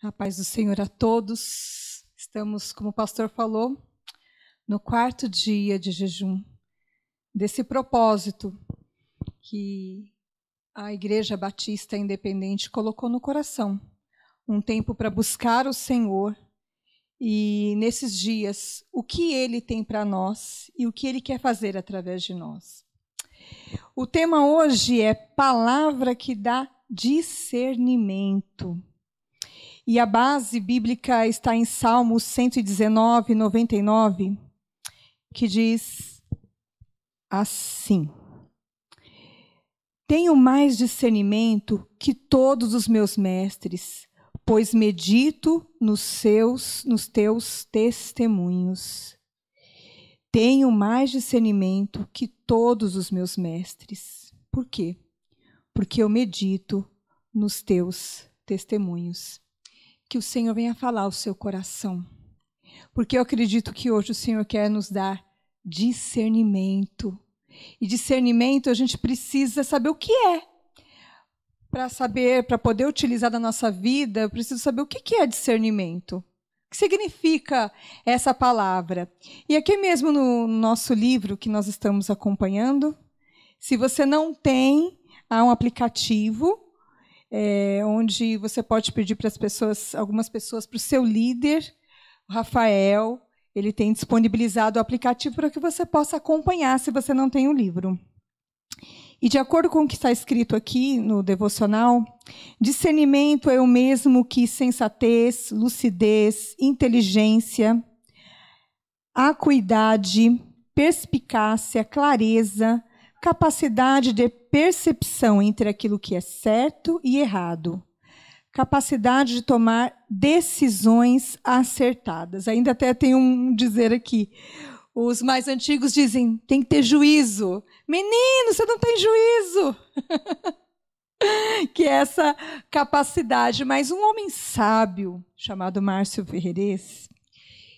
A paz do Senhor a todos. Estamos, como o pastor falou, no 4º dia de jejum, desse propósito que a Igreja Batista Independente colocou no coração. Um tempo para buscar o Senhor e, nesses dias, o que Ele tem para nós e o que Ele quer fazer através de nós. O tema hoje é palavra que dá discernimento. E a base bíblica está em Salmos 119, 99, que diz assim: Tenho mais discernimento que todos os meus mestres, pois medito nos teus testemunhos. Tenho mais discernimento que todos os meus mestres. Por quê? Porque eu medito nos teus testemunhos. Que o Senhor venha falar ao seu coração. Porque eu acredito que hoje o Senhor quer nos dar discernimento. E discernimento a gente precisa saber o que é. Para saber, para poder utilizar na nossa vida, eu preciso saber o que é discernimento. O que significa essa palavra? E aqui mesmo no nosso livro que nós estamos acompanhando, se você não tem, há um aplicativo onde você pode pedir para as pessoas, algumas pessoas, para o seu líder, o Rafael, ele tem disponibilizado o aplicativo para que você possa acompanhar se você não tem o livro. E de acordo com o que está escrito aqui no devocional, discernimento é o mesmo que sensatez, lucidez, inteligência, acuidade, perspicácia, clareza, capacidade de percepção entre aquilo que é certo e errado, capacidade de tomar decisões acertadas. Ainda até tem um dizer aqui, os mais antigos dizem, tem que ter juízo. Menino, você não tem juízo. Que é essa capacidade. Mas um homem sábio, chamado Márcio Ferrerez,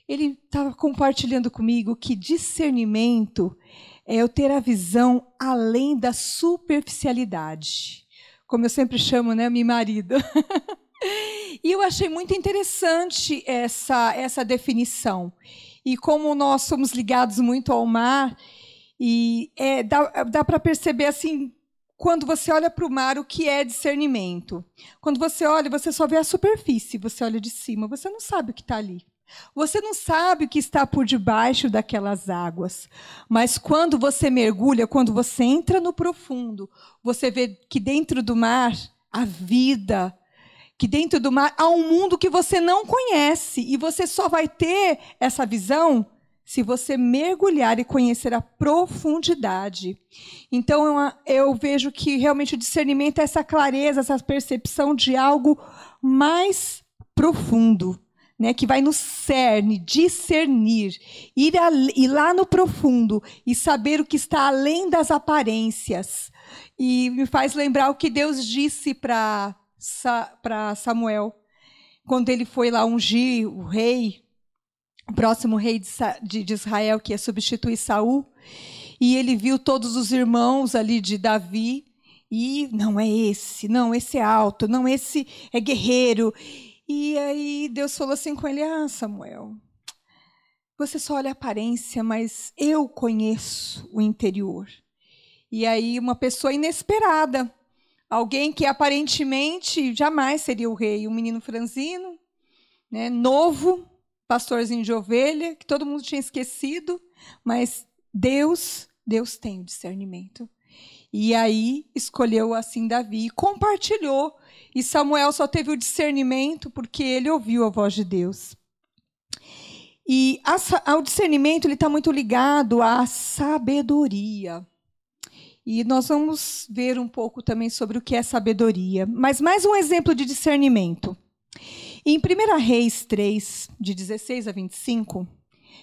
ele estava compartilhando comigo que discernimento é eu ter a visão além da superficialidade. Como eu sempre chamo, né, meu marido. E eu achei muito interessante essa definição. E como nós somos ligados muito ao mar, e dá para perceber assim, quando você olha para o mar, o que é discernimento. Quando você olha, você só vê a superfície, você olha de cima, você não sabe o que está ali. Você não sabe o que está por debaixo daquelas águas. Mas quando você mergulha, quando você entra no profundo, você vê que dentro do mar há vida, que dentro do mar há um mundo que você não conhece. E você só vai ter essa visão se você mergulhar e conhecer a profundidade. Então, eu vejo que realmente o discernimento é essa clareza, essa percepção de algo mais profundo. Né, que vai no cerne, discernir, ir lá no profundo e saber o que está além das aparências. E me faz lembrar o que Deus disse para Samuel, quando ele foi lá ungir o rei, o próximo rei de Israel, que ia substituir Saul, e ele viu todos os irmãos ali de Davi, e não é esse, não, esse é alto, não, esse é guerreiro. E aí Deus falou assim com ele, Samuel, você só olha a aparência, mas eu conheço o interior. E aí uma pessoa inesperada, alguém que aparentemente jamais seria o rei, um menino franzino, né, novo, pastorzinho de ovelha, que todo mundo tinha esquecido, mas Deus tem o discernimento. E aí escolheu assim Davi e compartilhou. E Samuel só teve o discernimento porque ele ouviu a voz de Deus. E o discernimento está muito ligado à sabedoria. E nós vamos ver um pouco também sobre o que é sabedoria. Mas mais um exemplo de discernimento. Em 1 Reis 3, de 16 a 25,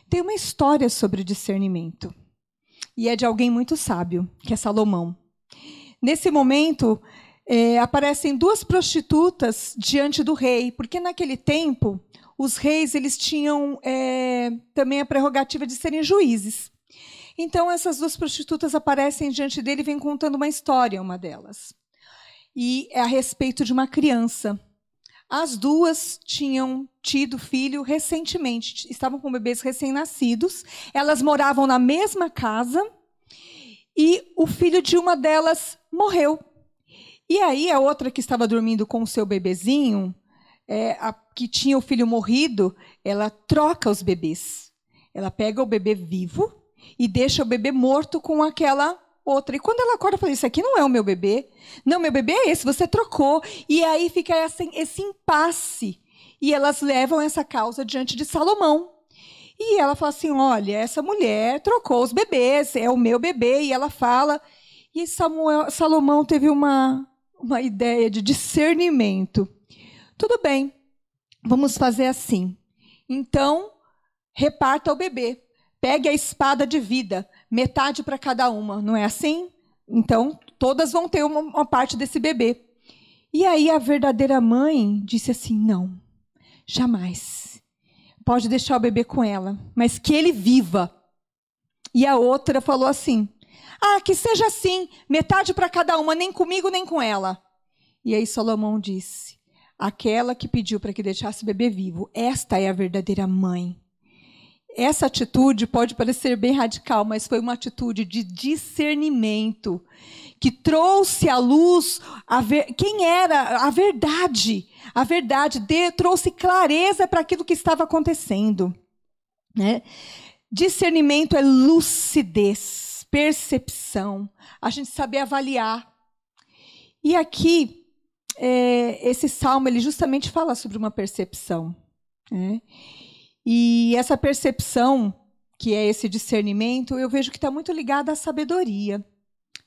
tem uma história sobre discernimento. E é de alguém muito sábio, que é Salomão. Nesse momento, aparecem 2 prostitutas diante do rei, porque naquele tempo, os reis eles tinham também a prerrogativa de serem juízes. Então, essas 2 prostitutas aparecem diante dele e vêm contando uma história, uma delas. E é a respeito de uma criança. As duas tinham tido filho recentemente, estavam com bebês recém-nascidos, elas moravam na mesma casa e o filho de uma delas morreu. E aí a outra que estava dormindo com o seu bebezinho, a que tinha o filho morrido, ela troca os bebês. Ela pega o bebê vivo e deixa o bebê morto com aquela outra. E quando ela acorda, fala, isso aqui não é o meu bebê. Não, meu bebê é esse, você trocou. E aí fica esse impasse. E elas levam essa causa diante de Salomão. E ela fala assim, olha, essa mulher trocou os bebês, é o meu bebê. E ela fala. E Salomão teve uma ideia de discernimento. Tudo bem, vamos fazer assim. Então, reparta o bebê. Pegue a espada de vida, metade para cada uma, não é assim? Então, todas vão ter uma parte desse bebê. E aí a verdadeira mãe disse assim, não, jamais. Pode deixar o bebê com ela, mas que ele viva. E a outra falou assim, que seja assim, metade para cada uma, nem comigo, nem com ela. E aí Salomão disse, aquela que pediu para que deixasse o bebê vivo, esta é a verdadeira mãe. Essa atitude pode parecer bem radical, mas foi uma atitude de discernimento, que trouxe à luz quem era a verdade. A verdade trouxe clareza para aquilo que estava acontecendo. Né? Discernimento é lucidez, percepção, a gente saber avaliar. E aqui, esse salmo ele justamente fala sobre uma percepção. Né? E essa percepção, que é esse discernimento, eu vejo que está muito ligada à sabedoria.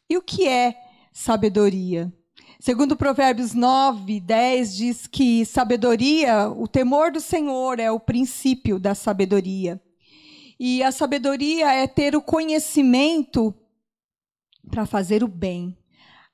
E o que é sabedoria? Segundo Provérbios 9, 10, diz que sabedoria, o temor do Senhor é o princípio da sabedoria. E a sabedoria é ter o conhecimento para fazer o bem.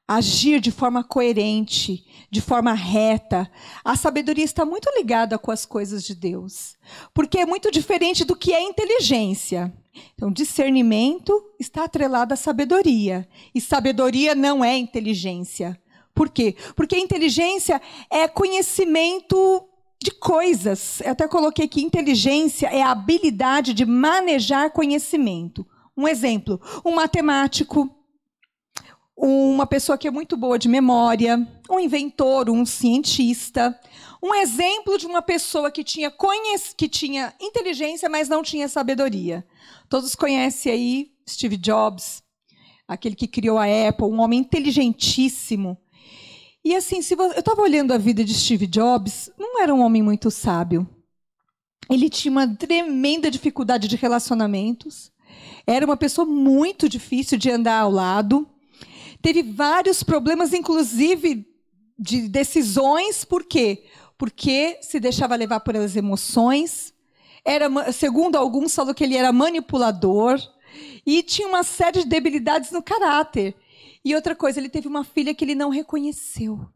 Agir de forma coerente, de forma reta. A sabedoria está muito ligada com as coisas de Deus, porque é muito diferente do que é inteligência. Então, discernimento está atrelado à sabedoria, e sabedoria não é inteligência. Por quê? Porque inteligência é conhecimento de coisas. Eu até coloquei que inteligência é a habilidade de manejar conhecimento. Um exemplo, um matemático, uma pessoa que é muito boa de memória, um inventor, um cientista. Um exemplo de uma pessoa que tinha inteligência, mas não tinha sabedoria. Todos conhecem aí Steve Jobs, aquele que criou a Apple, um homem inteligentíssimo. E assim, eu estava olhando a vida de Steve Jobs, não era um homem muito sábio. Ele tinha uma tremenda dificuldade de relacionamentos, era uma pessoa muito difícil de andar ao lado. Teve vários problemas, inclusive de decisões. Por quê? Porque se deixava levar pelas emoções. Segundo alguns, falou que ele era manipulador. E tinha uma série de debilidades no caráter. E outra coisa, ele teve uma filha que ele não reconheceu.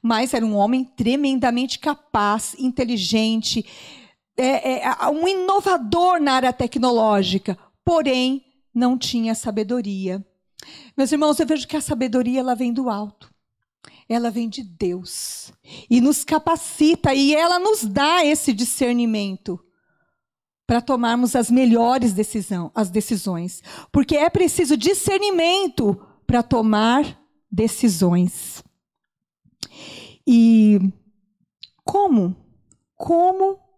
Mas era um homem tremendamente capaz, inteligente, um inovador na área tecnológica. Porém, não tinha sabedoria. Meus irmãos, eu vejo que a sabedoria ela vem do alto. Ela vem de Deus. E nos capacita, e ela nos dá esse discernimento para tomarmos as melhores decisões. Porque é preciso discernimento para tomar decisões. E como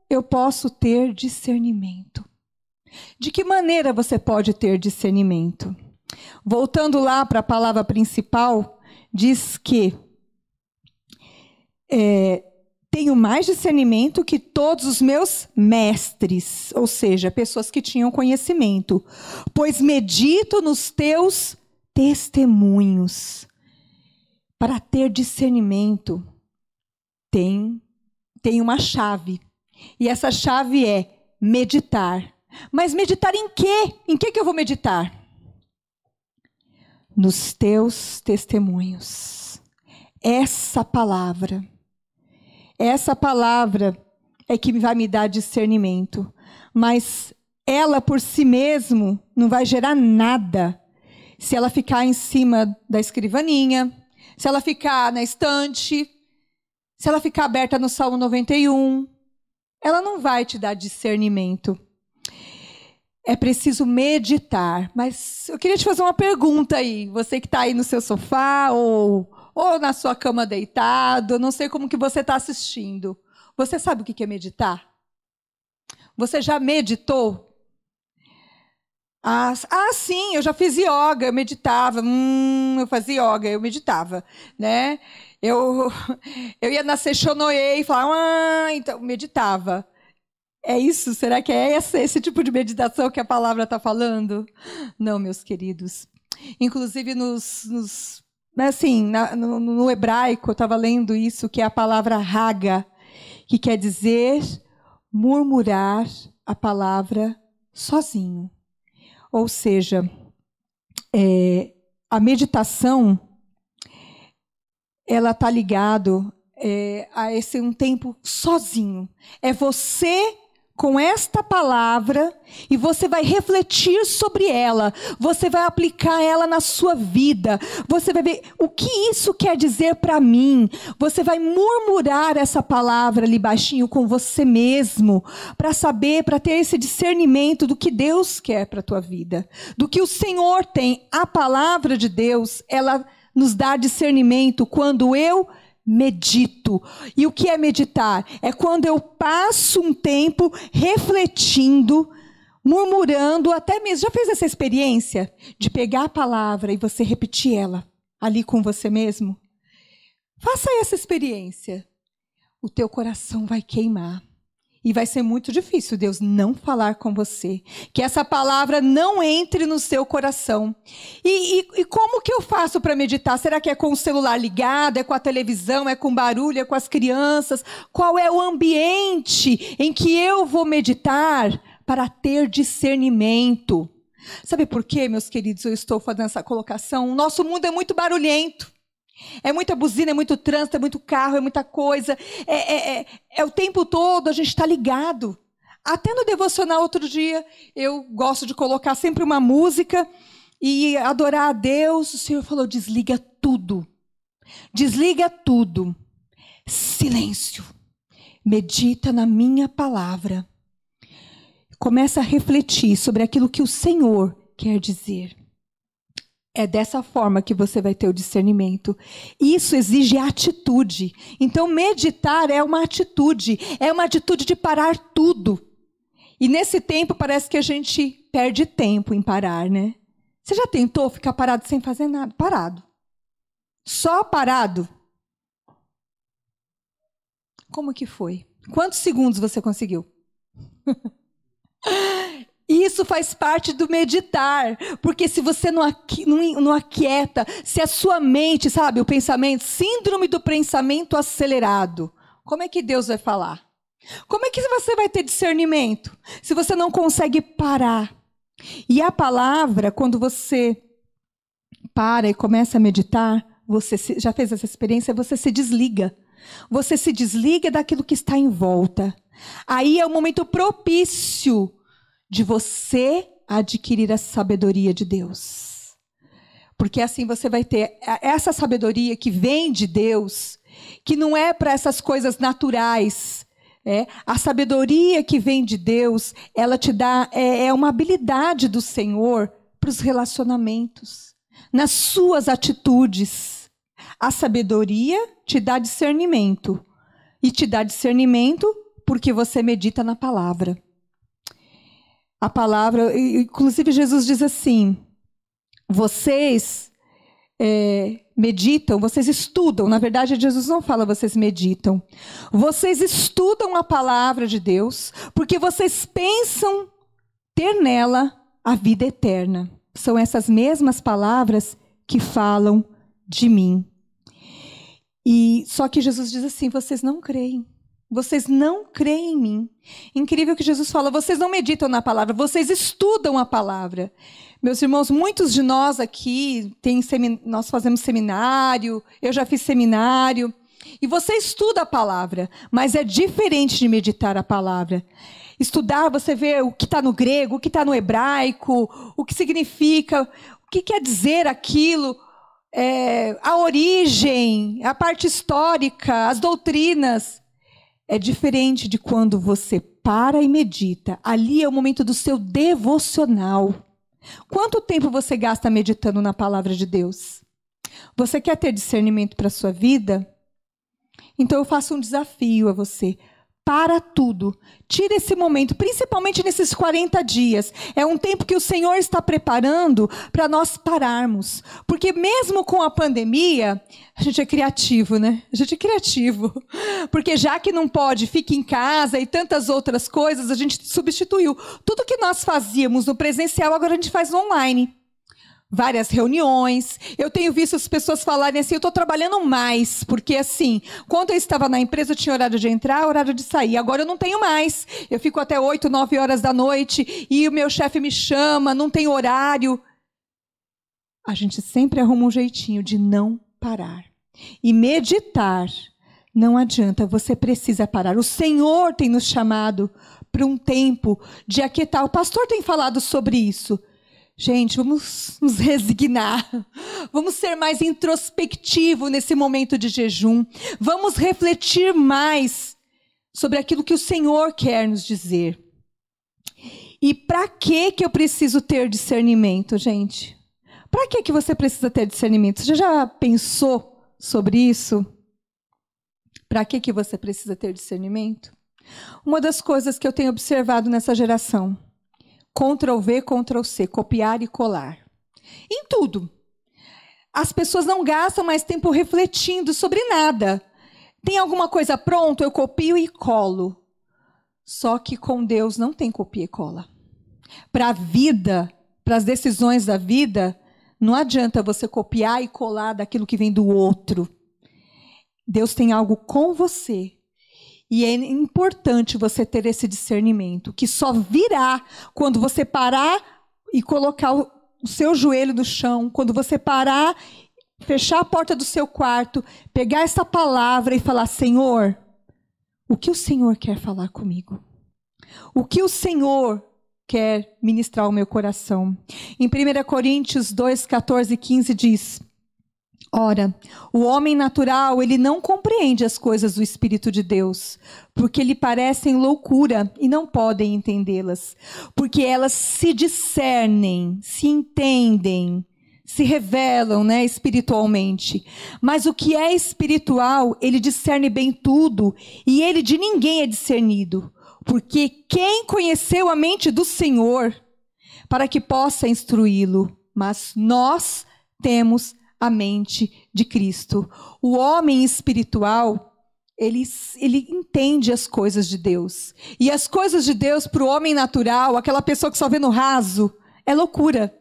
eu posso ter discernimento? De que maneira você pode ter discernimento? Voltando lá para a palavra principal, diz que tenho mais discernimento que todos os meus mestres, ou seja, pessoas que tinham conhecimento, pois medito nos teus testemunhos. Para ter discernimento, tem uma chave. E essa chave é meditar. Mas meditar em quê? Em que eu vou meditar? Nos teus testemunhos. Essa palavra é que vai me dar discernimento. Mas ela por si mesmo não vai gerar nada se ela ficar em cima da escrivaninha, se ela ficar na estante. se ela ficar aberta no Salmo 91, ela não vai te dar discernimento. É preciso meditar. Mas eu queria te fazer uma pergunta aí. Você que está aí no seu sofá ou na sua cama deitado, eu não sei como que você está assistindo. Você sabe o que é meditar? Você já meditou? Sim, eu já fiz yoga, eu meditava. Eu fazia yoga, eu meditava, né? Eu ia na Sechonoye e falava, então meditava. É isso? Será que é esse tipo de meditação que a palavra está falando? Não, meus queridos. Inclusive no hebraico, eu estava lendo isso, que é a palavra raga, que quer dizer murmurar a palavra sozinho. Ou seja, a meditação, ela está ligado a esse um tempo sozinho. É você com esta palavra e você vai refletir sobre ela. Você vai aplicar ela na sua vida. Você vai ver o que isso quer dizer para mim. Você vai murmurar essa palavra ali baixinho com você mesmo, para saber, para ter esse discernimento do que Deus quer para a tua vida, do que o Senhor tem. A palavra de Deus, ela nos dá discernimento quando eu medito. E o que é meditar? É quando eu passo um tempo refletindo, murmurando, até mesmo. Já fez essa experiência de pegar a palavra e você repetir ela ali com você mesmo? Faça essa experiência. O teu coração vai queimar. E vai ser muito difícil Deus não falar com você. Que essa palavra não entre no seu coração. E como que eu faço para meditar? Será que é com o celular ligado? É com a televisão? É com barulho? É com as crianças? Qual é o ambiente em que eu vou meditar para ter discernimento? Sabe por quê, meus queridos, eu estou fazendo essa colocação? O nosso mundo é muito barulhento. É muita buzina, é muito trânsito, é muito carro, é muita coisa. É o tempo todo a gente está ligado. Até no devocional outro dia, eu gosto de colocar sempre uma música e adorar a Deus. O Senhor falou, desliga tudo. Desliga tudo. Silêncio. Medita na minha palavra. Começa a refletir sobre aquilo que o Senhor quer dizer. É dessa forma que você vai ter o discernimento. Isso exige atitude. Então, meditar é uma atitude de parar tudo. E nesse tempo, parece que a gente perde tempo em parar, né? Você já tentou ficar parado sem fazer nada? Parado. Só parado? Como que foi? Quantos segundos você conseguiu? Isso faz parte do meditar, porque se você não aquieta, se a sua mente, sabe, o pensamento, síndrome do pensamento acelerado, como é que Deus vai falar? Como é que você vai ter discernimento se você não consegue parar? E a palavra, quando você para e começa a meditar, já fez essa experiência, você se desliga. Você se desliga daquilo que está em volta. Aí é o momento propício de você adquirir a sabedoria de Deus. Porque assim você vai ter essa sabedoria que vem de Deus, que não é para essas coisas naturais. A sabedoria que vem de Deus, ela te dá, é uma habilidade do Senhor para os relacionamentos, nas suas atitudes. A sabedoria te dá discernimento. E te dá discernimento porque você medita na palavra. A palavra, inclusive Jesus diz assim, vocês meditam, vocês estudam, na verdade Jesus não fala vocês meditam, vocês estudam a palavra de Deus, porque vocês pensam ter nela a vida eterna. São essas mesmas palavras que falam de mim. E só que Jesus diz assim, vocês não creem. Vocês não creem em mim. Incrível que Jesus fala, vocês não meditam na palavra, vocês estudam a palavra. Meus irmãos, muitos de nós aqui, nós fazemos seminário, eu já fiz seminário, e você estuda a palavra, mas é diferente de meditar a palavra. Estudar, você vê o que está no grego, o que está no hebraico, o que significa, o que quer dizer aquilo. a origem, a parte histórica, as doutrinas. É diferente de quando você para e medita. Ali é o momento do seu devocional. Quanto tempo você gasta meditando na palavra de Deus? Você quer ter discernimento para a sua vida? Então eu faço um desafio a você. Para tudo. Tira esse momento, principalmente nesses 40 dias. É um tempo que o Senhor está preparando para nós pararmos. Porque mesmo com a pandemia, a gente é criativo, né? A gente é criativo. Porque já que não pode, fica em casa e tantas outras coisas, a gente substituiu. Tudo que nós fazíamos no presencial, agora a gente faz no online. Várias reuniões. Eu tenho visto as pessoas falarem assim, eu estou trabalhando mais, porque assim, quando eu estava na empresa, eu tinha horário de entrar, horário de sair. Agora eu não tenho mais. Eu fico até 8, 9 horas da noite e o meu chefe me chama, não tem horário. A gente sempre arruma um jeitinho de não parar. E meditar, não adianta, você precisa parar. O Senhor tem nos chamado para um tempo de aquietar. O pastor tem falado sobre isso. Gente, vamos nos resignar, vamos ser mais introspectivos nesse momento de jejum, vamos refletir mais sobre aquilo que o Senhor quer nos dizer. E para que eu preciso ter discernimento, gente? Para que você precisa ter discernimento? Você já pensou sobre isso? Para que você precisa ter discernimento? Uma das coisas que eu tenho observado nessa geração, Ctrl+V, Ctrl+C, copiar e colar. Em tudo. As pessoas não gastam mais tempo refletindo sobre nada. Tem alguma coisa pronta, eu copio e colo. Só que com Deus não tem copia e cola. Para a vida, para as decisões da vida, não adianta você copiar e colar daquilo que vem do outro. Deus tem algo com você. E é importante você ter esse discernimento, que só virá quando você parar e colocar o seu joelho no chão, quando você parar, fechar a porta do seu quarto, pegar essa palavra e falar, Senhor, o que o Senhor quer falar comigo? O que o Senhor quer ministrar ao meu coração? Em 1 Coríntios 2, 14 e 15 diz, ora, o homem natural, ele não compreende as coisas do Espírito de Deus, porque lhe parecem loucura e não podem entendê-las, porque elas se discernem, se entendem, se revelam, espiritualmente. Mas o que é espiritual, ele discerne bem tudo, e ele de ninguém é discernido, porque quem conheceu a mente do Senhor, para que possa instruí-lo? Mas nós temos a mente de Cristo. O homem espiritual, ele entende as coisas de Deus. E as coisas de Deus para o homem natural, aquela pessoa que só vê no raso, é loucura.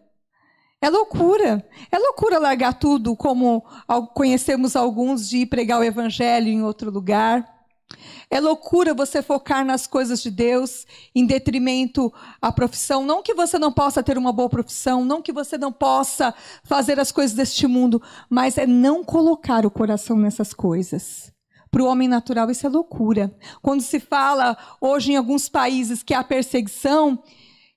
É loucura. É loucura largar tudo, como conhecemos alguns, de ir pregar o evangelho em outro lugar. É loucura você focar nas coisas de Deus em detrimento à profissão. Não que você não possa ter uma boa profissão, não que você não possa fazer as coisas deste mundo, mas é não colocar o coração nessas coisas. Para o homem natural isso é loucura. Quando se fala hoje em alguns países que há perseguição,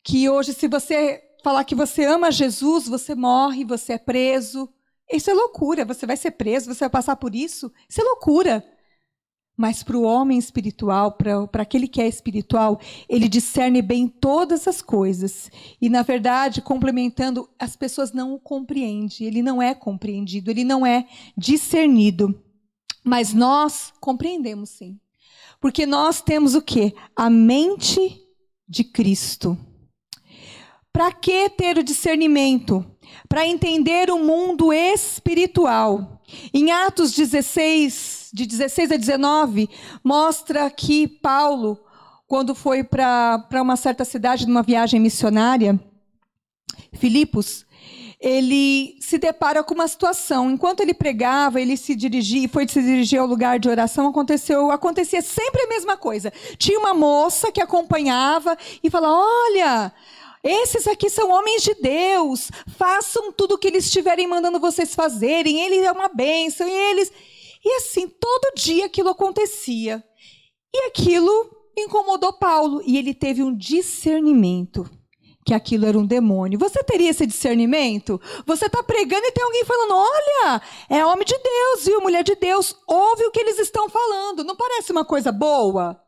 que hoje se você falar que você ama Jesus, você morre, você é preso. Isso é loucura, você vai ser preso, você vai passar por isso. Isso é loucura. Mas para o homem espiritual, para aquele que é espiritual, ele discerne bem todas as coisas. E, na verdade, complementando, as pessoas não o compreendem. Ele não é compreendido, ele não é discernido. Mas nós compreendemos, sim. Porque nós temos o quê? A mente de Cristo. Para que ter o discernimento? Para entender o mundo espiritual. Em Atos 16, de 16 a 19, mostra que Paulo, quando foi para uma certa cidade, numa viagem missionária, Filipos, ele se depara com uma situação. Enquanto ele pregava, foi se dirigir ao lugar de oração, acontecia sempre a mesma coisa. Tinha uma moça que acompanhava e falava, olha, esses aqui são homens de Deus, façam tudo o que eles estiverem mandando vocês fazerem, ele é uma bênção, E assim, todo dia aquilo acontecia. E aquilo incomodou Paulo, e ele teve um discernimento, que aquilo era um demônio. Você teria esse discernimento? Você está pregando e tem alguém falando, olha, é homem de Deus, viu, mulher de Deus, ouve o que eles estão falando. Não parece uma coisa boa?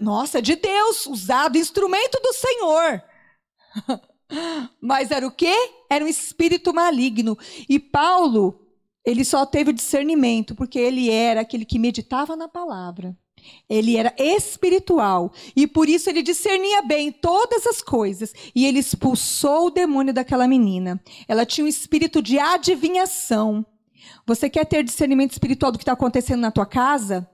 Nossa, é de Deus, usado, instrumento do Senhor. Mas era o quê? Era um espírito maligno. E Paulo, ele só teve o discernimento, porque ele era aquele que meditava na palavra. Ele era espiritual. E por isso ele discernia bem todas as coisas. E ele expulsou o demônio daquela menina. Ela tinha um espírito de adivinhação. Você quer ter discernimento espiritual do que está acontecendo na tua casa?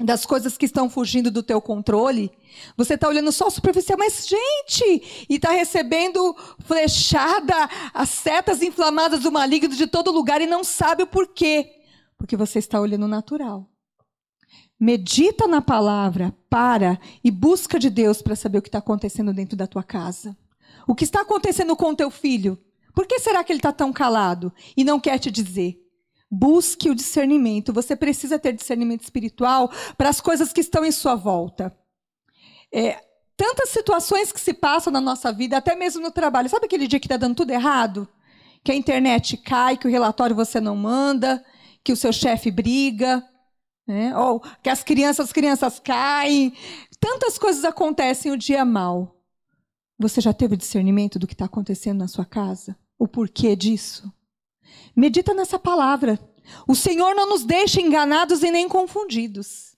Das coisas que estão fugindo do teu controle? Você está olhando só superficial, mas gente, e está recebendo flechada, as setas inflamadas do maligno de todo lugar e não sabe o porquê. Porque você está olhando o natural. Medita na palavra, para e busca de Deus para saber o que está acontecendo dentro da tua casa. O que está acontecendo com o teu filho? Por que será que ele está tão calado e não quer te dizer? Busque o discernimento. Você precisa ter discernimento espiritual para as coisas que estão em sua volta. Tantas situações que se passam na nossa vida, até mesmo no trabalho. Sabe aquele dia que está dando tudo errado? Que a internet cai, que o relatório você não manda, que o seu chefe briga, né? Ou que as crianças caem. Tantas coisas acontecem o dia mal. Você já teve discernimento do que está acontecendo na sua casa? O porquê disso? Medita nessa palavra. O Senhor não nos deixa enganados e nem confundidos.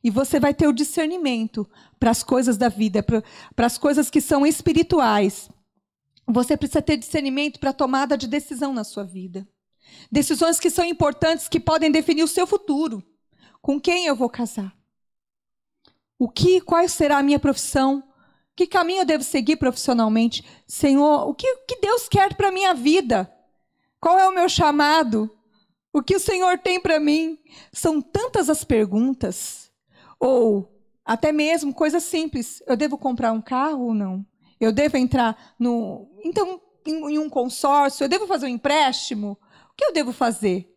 E você vai ter o discernimento para as coisas da vida, para as coisas que são espirituais. Você precisa ter discernimento para a tomada de decisão na sua vida. Decisões que são importantes, que podem definir o seu futuro. Com quem eu vou casar? Qual será a minha profissão? Que caminho eu devo seguir profissionalmente? Senhor, o que Deus quer para a minha vida? Qual é o meu chamado? O que o Senhor tem para mim? São tantas as perguntas. Ou até mesmo coisas simples. Eu devo comprar um carro ou não? Eu devo entrar em um consórcio? Eu devo fazer um empréstimo? O que eu devo fazer?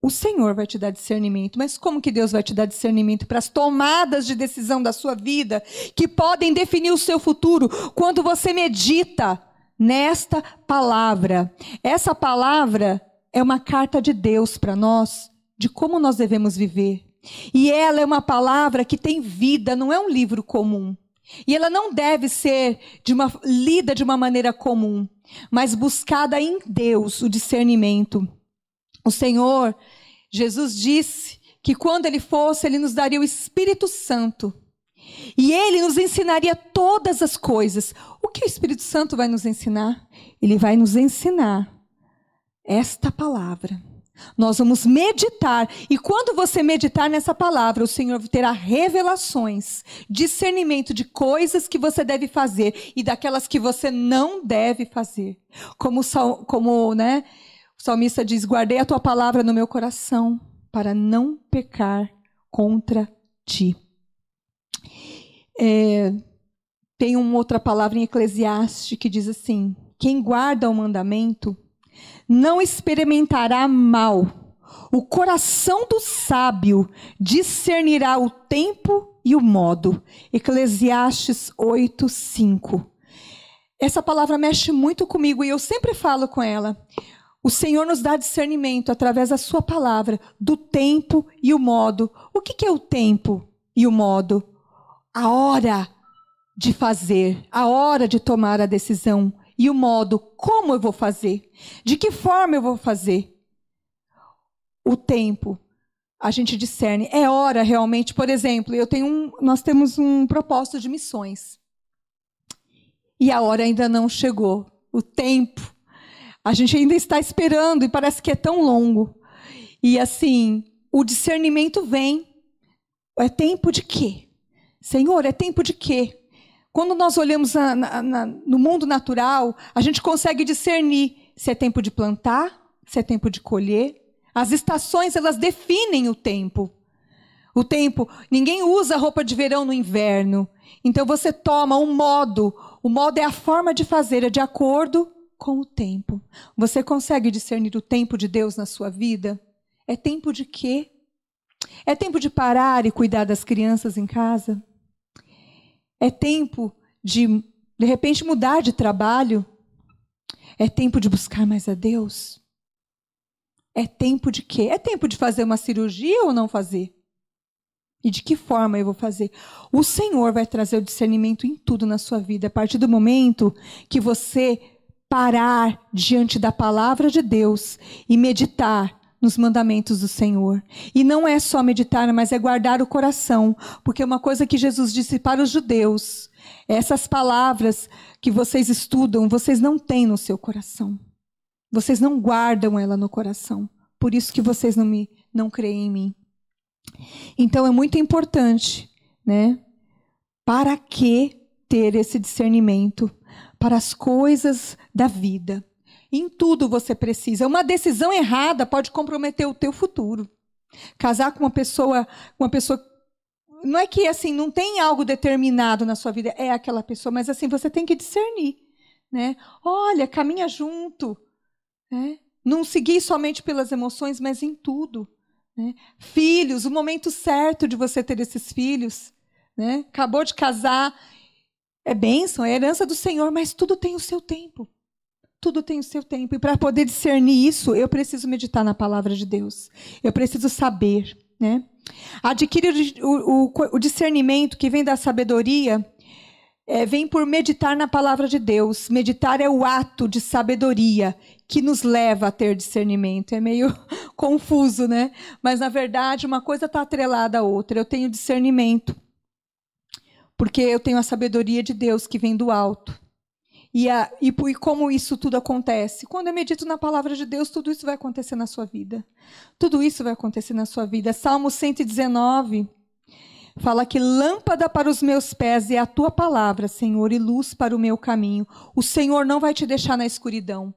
O Senhor vai te dar discernimento. Mas como que Deus vai te dar discernimento para as tomadas de decisão da sua vida que podem definir o seu futuro quando você medita nesta palavra? Essa palavra é uma carta de Deus para nós, de como nós devemos viver. E ela é uma palavra que tem vida, não é um livro comum. E ela não deve ser lida de uma maneira comum, mas buscada em Deus, o discernimento. O Senhor, Jesus disse que quando Ele fosse, Ele nos daria o Espírito Santo. E Ele nos ensinaria todas as coisas. O que o Espírito Santo vai nos ensinar? Ele vai nos ensinar esta palavra. Nós vamos meditar. E quando você meditar nessa palavra, o Senhor terá revelações, discernimento de coisas que você deve fazer e daquelas que você não deve fazer. Como o salmista diz, guardei a tua palavra no meu coração para não pecar contra ti. Tem uma outra palavra em Eclesiastes que diz assim, quem guarda o mandamento não experimentará mal. O coração do sábio discernirá o tempo e o modo. Eclesiastes 8:5. Essa palavra mexe muito comigo e eu sempre falo com ela. O Senhor nos dá discernimento através da sua palavra, do tempo e o modo. O que é o tempo e o modo? A hora de fazer, a hora de tomar a decisão. E o modo, como eu vou fazer? De que forma eu vou fazer? O tempo, a gente discerne. É hora realmente, por exemplo, nós temos um propósito de missões. E a hora ainda não chegou. O tempo, a gente ainda está esperando e parece que é tão longo. E assim, o discernimento vem. É tempo de quê? Senhor, é tempo de quê? Quando nós olhamos no mundo natural, a gente consegue discernir se é tempo de plantar, se é tempo de colher. As estações, elas definem o tempo. O tempo, ninguém usa roupa de verão no inverno. Então você toma um modo. O modo é a forma de fazer, é de acordo com o tempo. Você consegue discernir o tempo de Deus na sua vida? É tempo de quê? É tempo de parar e cuidar das crianças em casa? É tempo de De repente mudar de trabalho. É tempo de buscar mais a Deus. É tempo de quê? É tempo de fazer uma cirurgia ou não fazer? E de que forma eu vou fazer? O Senhor vai trazer o discernimento em tudo na sua vida. A partir do momento que você parar diante da palavra de Deus e meditar nos mandamentos do Senhor. E não é só meditar, mas é guardar o coração. Porque uma coisa que Jesus disse para os judeus, essas palavras que vocês estudam, vocês não têm no seu coração. Vocês não guardam ela no coração. Por isso que vocês não creem em mim. Então é muito importante, né? Para que ter esse discernimento para as coisas da vida? Em tudo você precisa. Uma decisão errada pode comprometer o teu futuro. Casar com uma pessoa, não é que assim não tem algo determinado na sua vida, é aquela pessoa, mas assim você tem que discernir, né? Olha, caminha junto, né? Não seguir somente pelas emoções, mas em tudo. Né? Filhos, o momento certo de você ter esses filhos. Né? Acabou de casar, é bênção, é herança do Senhor, mas tudo tem o seu tempo. Tudo tem o seu tempo. E para poder discernir isso, eu preciso meditar na palavra de Deus. Eu preciso saber. Né? Adquirir o discernimento que vem da sabedoria, vem por meditar na palavra de Deus. Meditar é o ato de sabedoria que nos leva a ter discernimento. É meio confuso, né? Mas, na verdade, uma coisa está atrelada à outra. Eu tenho discernimento, porque eu tenho a sabedoria de Deus que vem do alto. E como isso tudo acontece? Quando eu medito na palavra de Deus, tudo isso vai acontecer na sua vida. Tudo isso vai acontecer na sua vida. Salmo 119... fala que lâmpada para os meus pés é a tua palavra, Senhor, e luz para o meu caminho. O Senhor não vai te deixar na escuridão.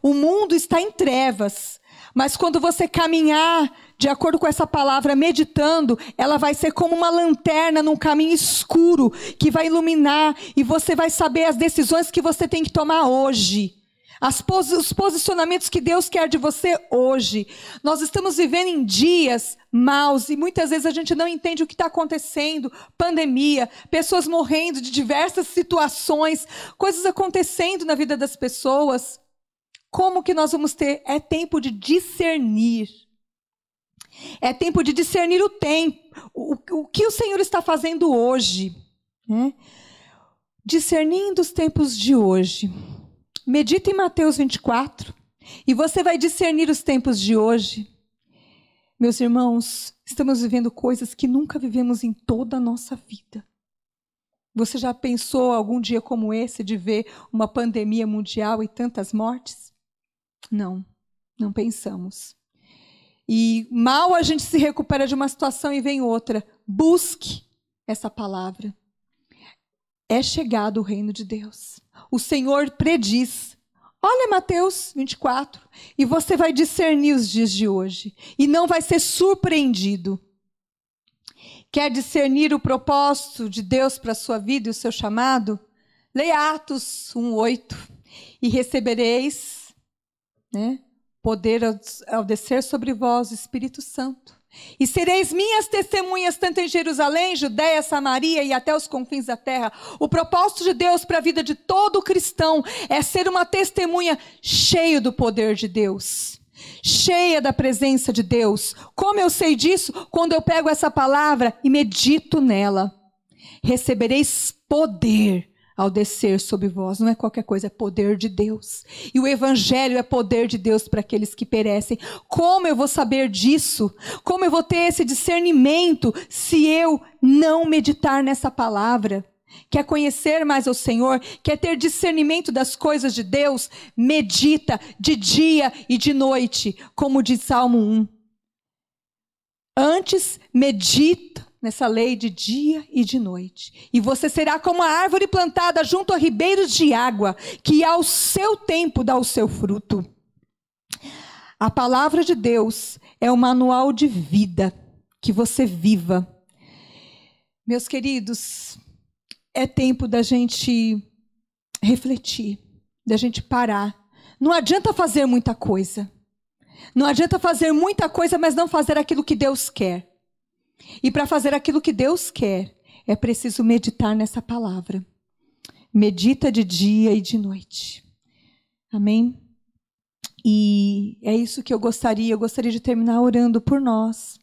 O mundo está em trevas, mas quando você caminhar de acordo com essa palavra, meditando, ela vai ser como uma lanterna num caminho escuro, que vai iluminar, e você vai saber as decisões que você tem que tomar hoje. Os posicionamentos que Deus quer de você hoje. Nós estamos vivendo em dias maus e muitas vezes a gente não entende o que está acontecendo. Pandemia, pessoas morrendo de diversas situações, coisas acontecendo na vida das pessoas. Como que nós vamos ter? É tempo de discernir. É tempo de discernir o tempo. O que o Senhor está fazendo hoje. Né? Discernindo os tempos de hoje. Medita em Mateus 24 e você vai discernir os tempos de hoje. Meus irmãos, estamos vivendo coisas que nunca vivemos em toda a nossa vida. Você já pensou algum dia como esse de ver uma pandemia mundial e tantas mortes? Não, não pensamos. E mal a gente se recupera de uma situação e vem outra. Busque essa palavra. É chegado o reino de Deus. O Senhor prediz. Olha Mateus 24. E você vai discernir os dias de hoje. E não vai ser surpreendido. Quer discernir o propósito de Deus para a sua vida e o seu chamado? Leia Atos 1:8. E recebereis, né, poder ao descer sobre vós o Espírito Santo. E sereis minhas testemunhas tanto em Jerusalém, Judeia, Samaria e até os confins da terra. O propósito de Deus para a vida de todo cristão é ser uma testemunha cheia do poder de Deus, cheia da presença de Deus. Como eu sei disso? Quando eu pego essa palavra e medito nela. Recebereis poder ao descer sobre vós. Não é qualquer coisa, é poder de Deus. E o evangelho é poder de Deus para aqueles que perecem. Como eu vou saber disso? Como eu vou ter esse discernimento se eu não meditar nessa palavra? Quer conhecer mais ao Senhor? Quer ter discernimento das coisas de Deus? Medita de dia e de noite, como diz Salmo 1. Antes, medita nessa lei de dia e de noite. E você será como a árvore plantada junto a ribeiros de água, que ao seu tempo dá o seu fruto. A palavra de Deus é o manual de vida que você viva. Meus queridos, é tempo da gente refletir, da gente parar. Não adianta fazer muita coisa. Não adianta fazer muita coisa, mas não fazer aquilo que Deus quer. E para fazer aquilo que Deus quer, é preciso meditar nessa palavra. medita de dia e de noite. Amém? E é isso que eu gostaria de terminar orando por nós.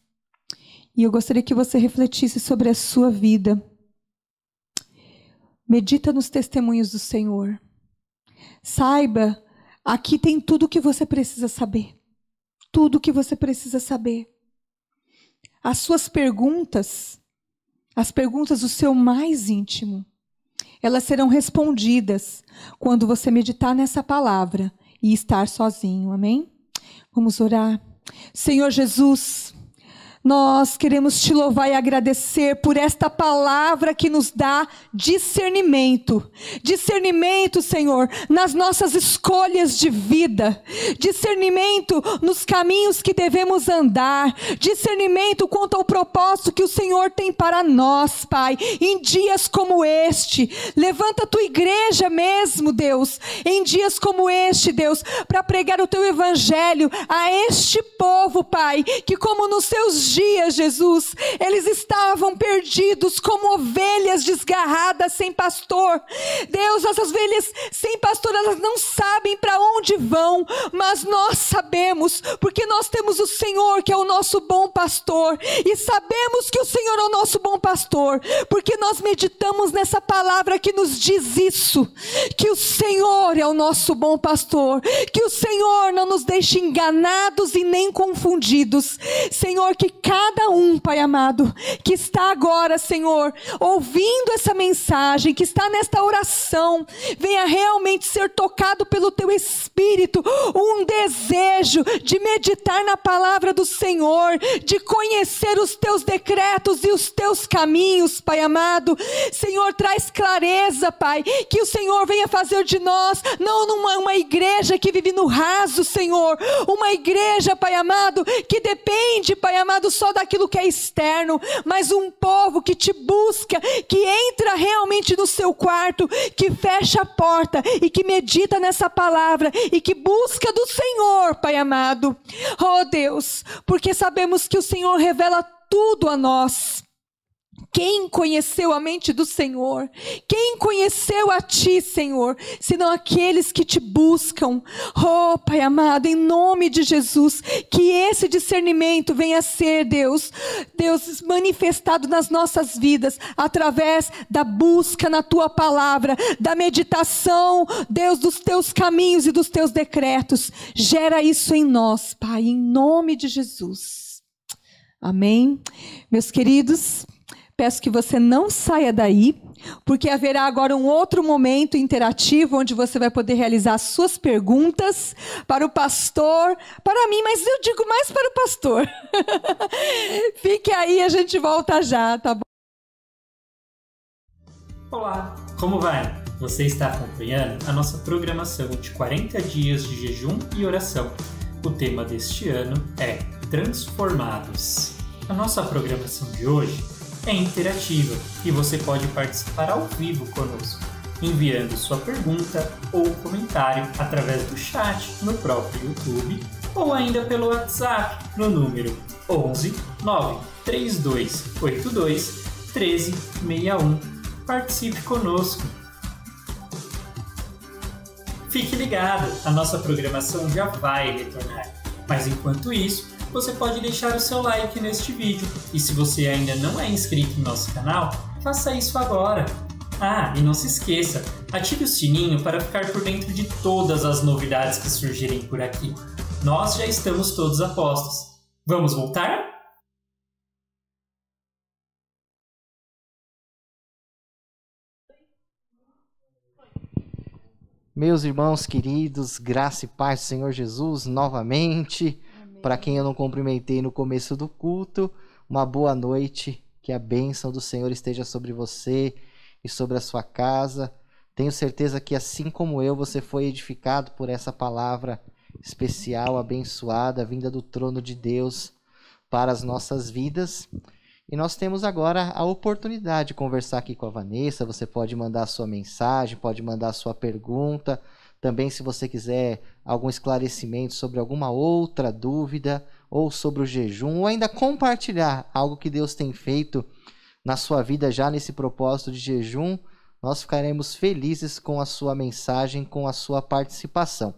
E eu gostaria que você refletisse sobre a sua vida. Medita nos testemunhos do Senhor. Saiba, aqui tem tudo o que você precisa saber. Tudo o que você precisa saber. As suas perguntas, as perguntas do seu mais íntimo, elas serão respondidas quando você meditar nessa palavra e estar sozinho, amém? Vamos orar. Senhor Jesus, nós queremos te louvar e agradecer por esta palavra que nos dá discernimento. Discernimento, Senhor, nas nossas escolhas de vida. Discernimento nos caminhos que devemos andar. Discernimento quanto ao propósito que o Senhor tem para nós, Pai. Em dias como este, levanta a tua igreja mesmo, Deus. Em dias como este, Deus, para pregar o teu evangelho a este povo, Pai, que como nos seus dias, Jesus, eles estavam perdidos como ovelhas desgarradas sem pastor. Deus, as ovelhas sem pastor, elas não sabem para onde vão, mas nós sabemos, porque nós temos o Senhor que é o nosso bom pastor, e sabemos que o Senhor é o nosso bom pastor, porque nós meditamos nessa palavra que nos diz isso, que o Senhor é o nosso bom pastor, que o Senhor não nos deixe enganados e nem confundidos. Senhor, que cada um, Pai amado, que está agora, Senhor, ouvindo essa mensagem, que está nesta oração, venha realmente ser tocado pelo Teu Espírito, um desejo de meditar na palavra do Senhor, de conhecer os Teus decretos e os Teus caminhos, Pai amado. Senhor, traz clareza, Pai, que o Senhor venha fazer de nós, não uma igreja que vive no raso, Senhor, uma igreja, Pai amado, que depende, Pai amado, só daquilo que é externo, mas um povo que te busca, que entra realmente no seu quarto, que fecha a porta e que medita nessa palavra e que busca do Senhor, Pai amado. Oh Deus, porque sabemos que o Senhor revela tudo a nós. Quem conheceu a mente do Senhor? Quem conheceu a Ti, Senhor? Senão aqueles que Te buscam. Oh, Pai amado, em nome de Jesus, que esse discernimento venha a ser, Deus, manifestado nas nossas vidas, através da busca na Tua palavra, da meditação, Deus, dos Teus caminhos e dos Teus decretos. Gera isso em nós, Pai, em nome de Jesus. Amém. Meus queridos, peço que você não saia daí, porque haverá agora um outro momento interativo, onde você vai poder realizar suas perguntas para o pastor, para mim, mas eu digo mais para o pastor. Fique aí, a gente volta já, tá bom? Olá, como vai? Você está acompanhando a nossa programação de 40 dias de jejum e oração. O tema deste ano é Transformados. A nossa programação de hoje é interativa e você pode participar ao vivo conosco, enviando sua pergunta ou comentário através do chat no próprio YouTube ou ainda pelo WhatsApp no número 11 93282 1361. Participe conosco. Fique ligado, a nossa programação já vai retornar, mas enquanto isso, você pode deixar o seu like neste vídeo. E se você ainda não é inscrito em nosso canal, faça isso agora. Ah, e não se esqueça, ative o sininho para ficar por dentro de todas as novidades que surgirem por aqui. Nós já estamos todos a postos. Vamos voltar? Meus irmãos queridos, graça e paz do Senhor Jesus, novamente. Para quem eu não cumprimentei no começo do culto, uma boa noite, que a bênção do Senhor esteja sobre você e sobre a sua casa. Tenho certeza que assim como eu, você foi edificado por essa palavra especial, abençoada, vinda do trono de Deus para as nossas vidas. E nós temos agora a oportunidade de conversar aqui com a Vanessa. Você pode mandar a sua mensagem, pode mandar a sua pergunta. Também, se você quiser algum esclarecimento sobre alguma outra dúvida, ou sobre o jejum, ou ainda compartilhar algo que Deus tem feito na sua vida já nesse propósito de jejum, nós ficaremos felizes com a sua mensagem, com a sua participação.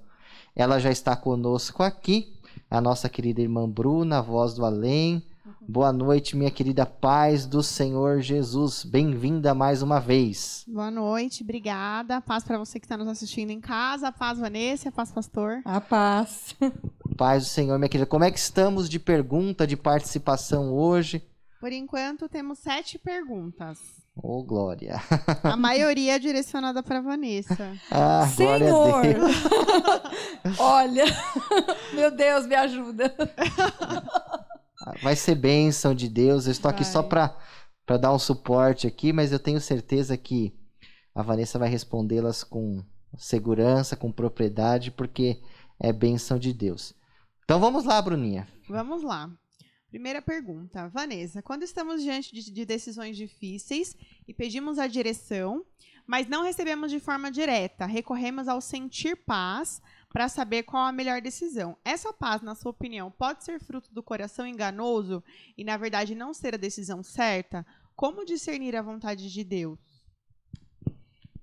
Ela já está conosco aqui, a nossa querida irmã Bruna, a voz do além. Boa noite, minha querida paz do Senhor Jesus. Bem-vinda mais uma vez. Boa noite, obrigada. Paz para você que está nos assistindo em casa. Paz, Vanessa. Paz, pastor. A paz. Paz do Senhor, minha querida. Como é que estamos de pergunta, de participação hoje? Por enquanto, temos 7 perguntas. Oh, glória. A maioria é direcionada para Vanessa. Ah, glória Senhor! a Deus. Olha, meu Deus, me ajuda. Vai ser bênção de Deus. Eu estou aqui só para dar um suporte aqui, mas eu tenho certeza que a Vanessa vai respondê-las com segurança, com propriedade, porque é bênção de Deus. Então vamos lá, Bruninha. Vamos lá. Primeira pergunta. Vanessa, quando estamos diante de decisões difíceis e pedimos a direção, mas não recebemos de forma direta, recorremos ao sentir paz para saber qual a melhor decisão. Essa paz, na sua opinião, pode ser fruto do coração enganoso e, na verdade, não ser a decisão certa? Como discernir a vontade de Deus?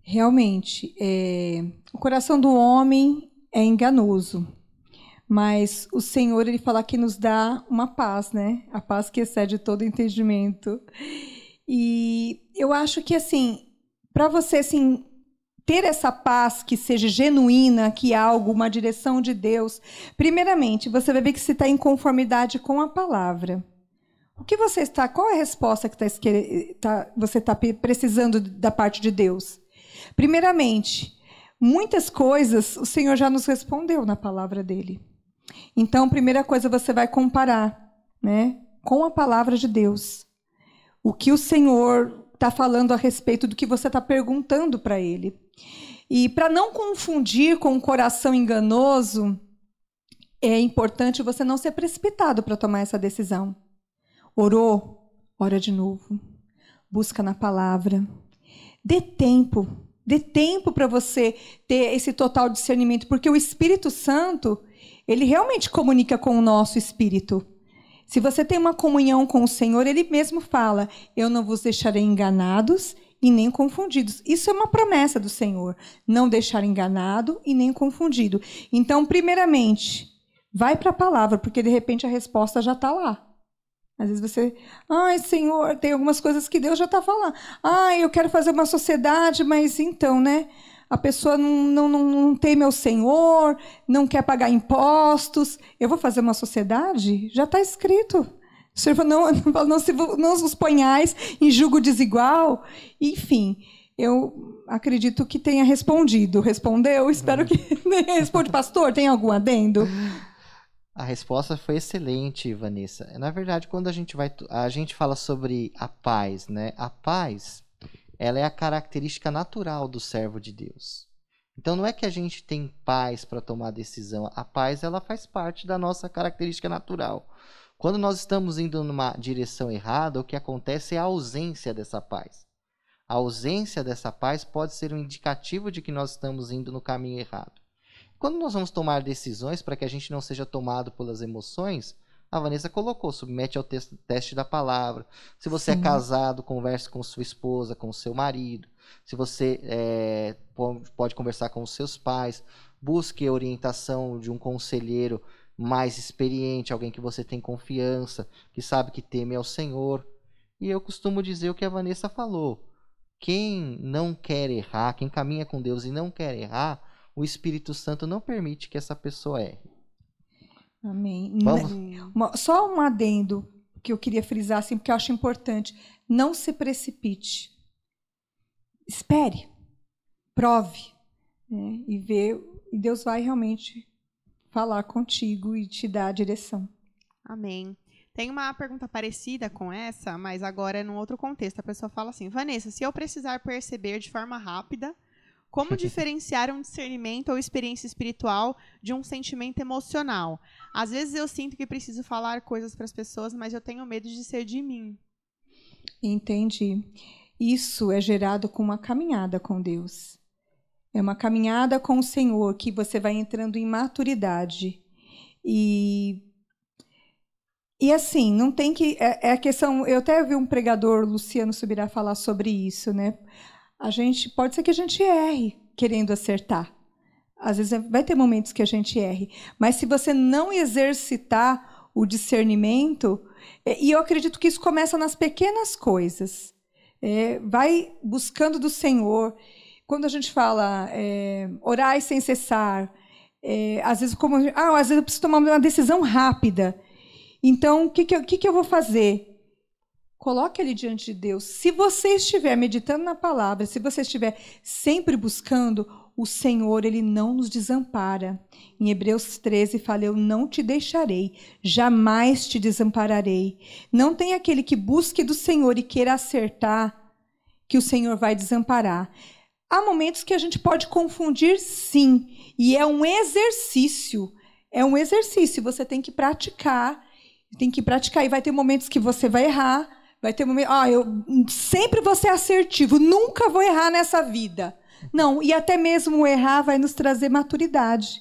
Realmente, o coração do homem é enganoso, mas o Senhor, ele fala que nos dá uma paz, né? A paz que excede todo entendimento. E eu acho que, assim, para você, assim, ter essa paz que seja genuína, que algo, uma direção de Deus, primeiramente, você vai ver que você está em conformidade com a palavra. O que você está, qual é a resposta que você está precisando da parte de Deus? Primeiramente, muitas coisas o Senhor já nos respondeu na palavra dele. Então, primeira coisa, você vai comparar, né, com a palavra de Deus. O que o Senhor está falando a respeito do que você está perguntando para ele. E para não confundir com o coração enganoso, é importante você não ser precipitado para tomar essa decisão. Orou, ora de novo. Busca na palavra. Dê tempo para você ter esse total discernimento, porque o Espírito Santo, ele realmente comunica com o nosso espírito. Se você tem uma comunhão com o Senhor, ele mesmo fala, eu não vos deixarei enganados e nem confundidos. Isso é uma promessa do Senhor, não deixar enganado e nem confundido. Então, primeiramente, vai para a palavra, porque de repente a resposta já está lá. Às vezes você, Senhor, tem algumas coisas que Deus já está falando. Eu quero fazer uma sociedade, mas então, né? A pessoa não teme ao Senhor, não quer pagar impostos. Eu vou fazer uma sociedade? Já está escrito. O Senhor falou, não os ponhais em julgo desigual. Enfim, eu acredito que tenha respondido. Respondeu? Espero que responde. Pastor, tem algum adendo? A resposta foi excelente, Vanessa. Na verdade, quando a gente fala sobre a paz, né? A paz, ela é a característica natural do servo de Deus. Então, não é que a gente tem paz para tomar decisão. A paz, ela faz parte da nossa característica natural. Quando nós estamos indo numa direção errada, o que acontece é a ausência dessa paz. A ausência dessa paz pode ser um indicativo de que nós estamos indo no caminho errado. Quando nós vamos tomar decisões para que a gente não seja tomado pelas emoções, a Vanessa colocou, submete ao teste da palavra. Se você é casado, converse com sua esposa, com seu marido. Se você pode conversar com os seus pais, busque a orientação de um conselheiro mais experiente, alguém que você tem confiança, que sabe que teme ao Senhor. E eu costumo dizer o que a Vanessa falou. Quem não quer errar, quem caminha com Deus e não quer errar, o Espírito Santo não permite que essa pessoa erre. Amém. Só um adendo que eu queria frisar, assim, porque eu acho importante. Não se precipite. Espere. Prove. Né, e Deus vai realmente falar contigo e te dar a direção. Amém. Tem uma pergunta parecida com essa, mas agora é num outro contexto. A pessoa fala assim, Vanessa, se eu precisar perceber de forma rápida, como diferenciar um discernimento ou experiência espiritual de um sentimento emocional? Às vezes eu sinto que preciso falar coisas para as pessoas, mas eu tenho medo de ser de mim. Entendi. Isso é gerado com uma caminhada com Deus. É uma caminhada com o Senhor que você vai entrando em maturidade. E assim, não tem que... É a questão... Eu até vi um pregador, Luciano Subirá, falar sobre isso, né? pode ser que a gente erre querendo acertar. Às vezes vai ter momentos que a gente erre. Mas se você não exercitar o discernimento, e eu acredito que isso começa nas pequenas coisas. Vai buscando do Senhor. Quando a gente fala orai sem cessar, às vezes eu preciso tomar uma decisão rápida. Então, o que eu vou fazer? Coloque ele diante de Deus. Se você estiver meditando na palavra, se você estiver sempre buscando, o Senhor, ele não nos desampara. Em Hebreus 13 fala, eu não te deixarei, jamais te desampararei. Não tem aquele que busque do Senhor e queira acertar, que o Senhor vai desamparar. Há momentos que a gente pode confundir, sim, e é um exercício. É um exercício, você tem que praticar, e vai ter momentos que você vai errar, vai ter momentos, eu sempre vou ser assertivo, nunca vou errar nessa vida. Não, e até mesmo o errar vai nos trazer maturidade,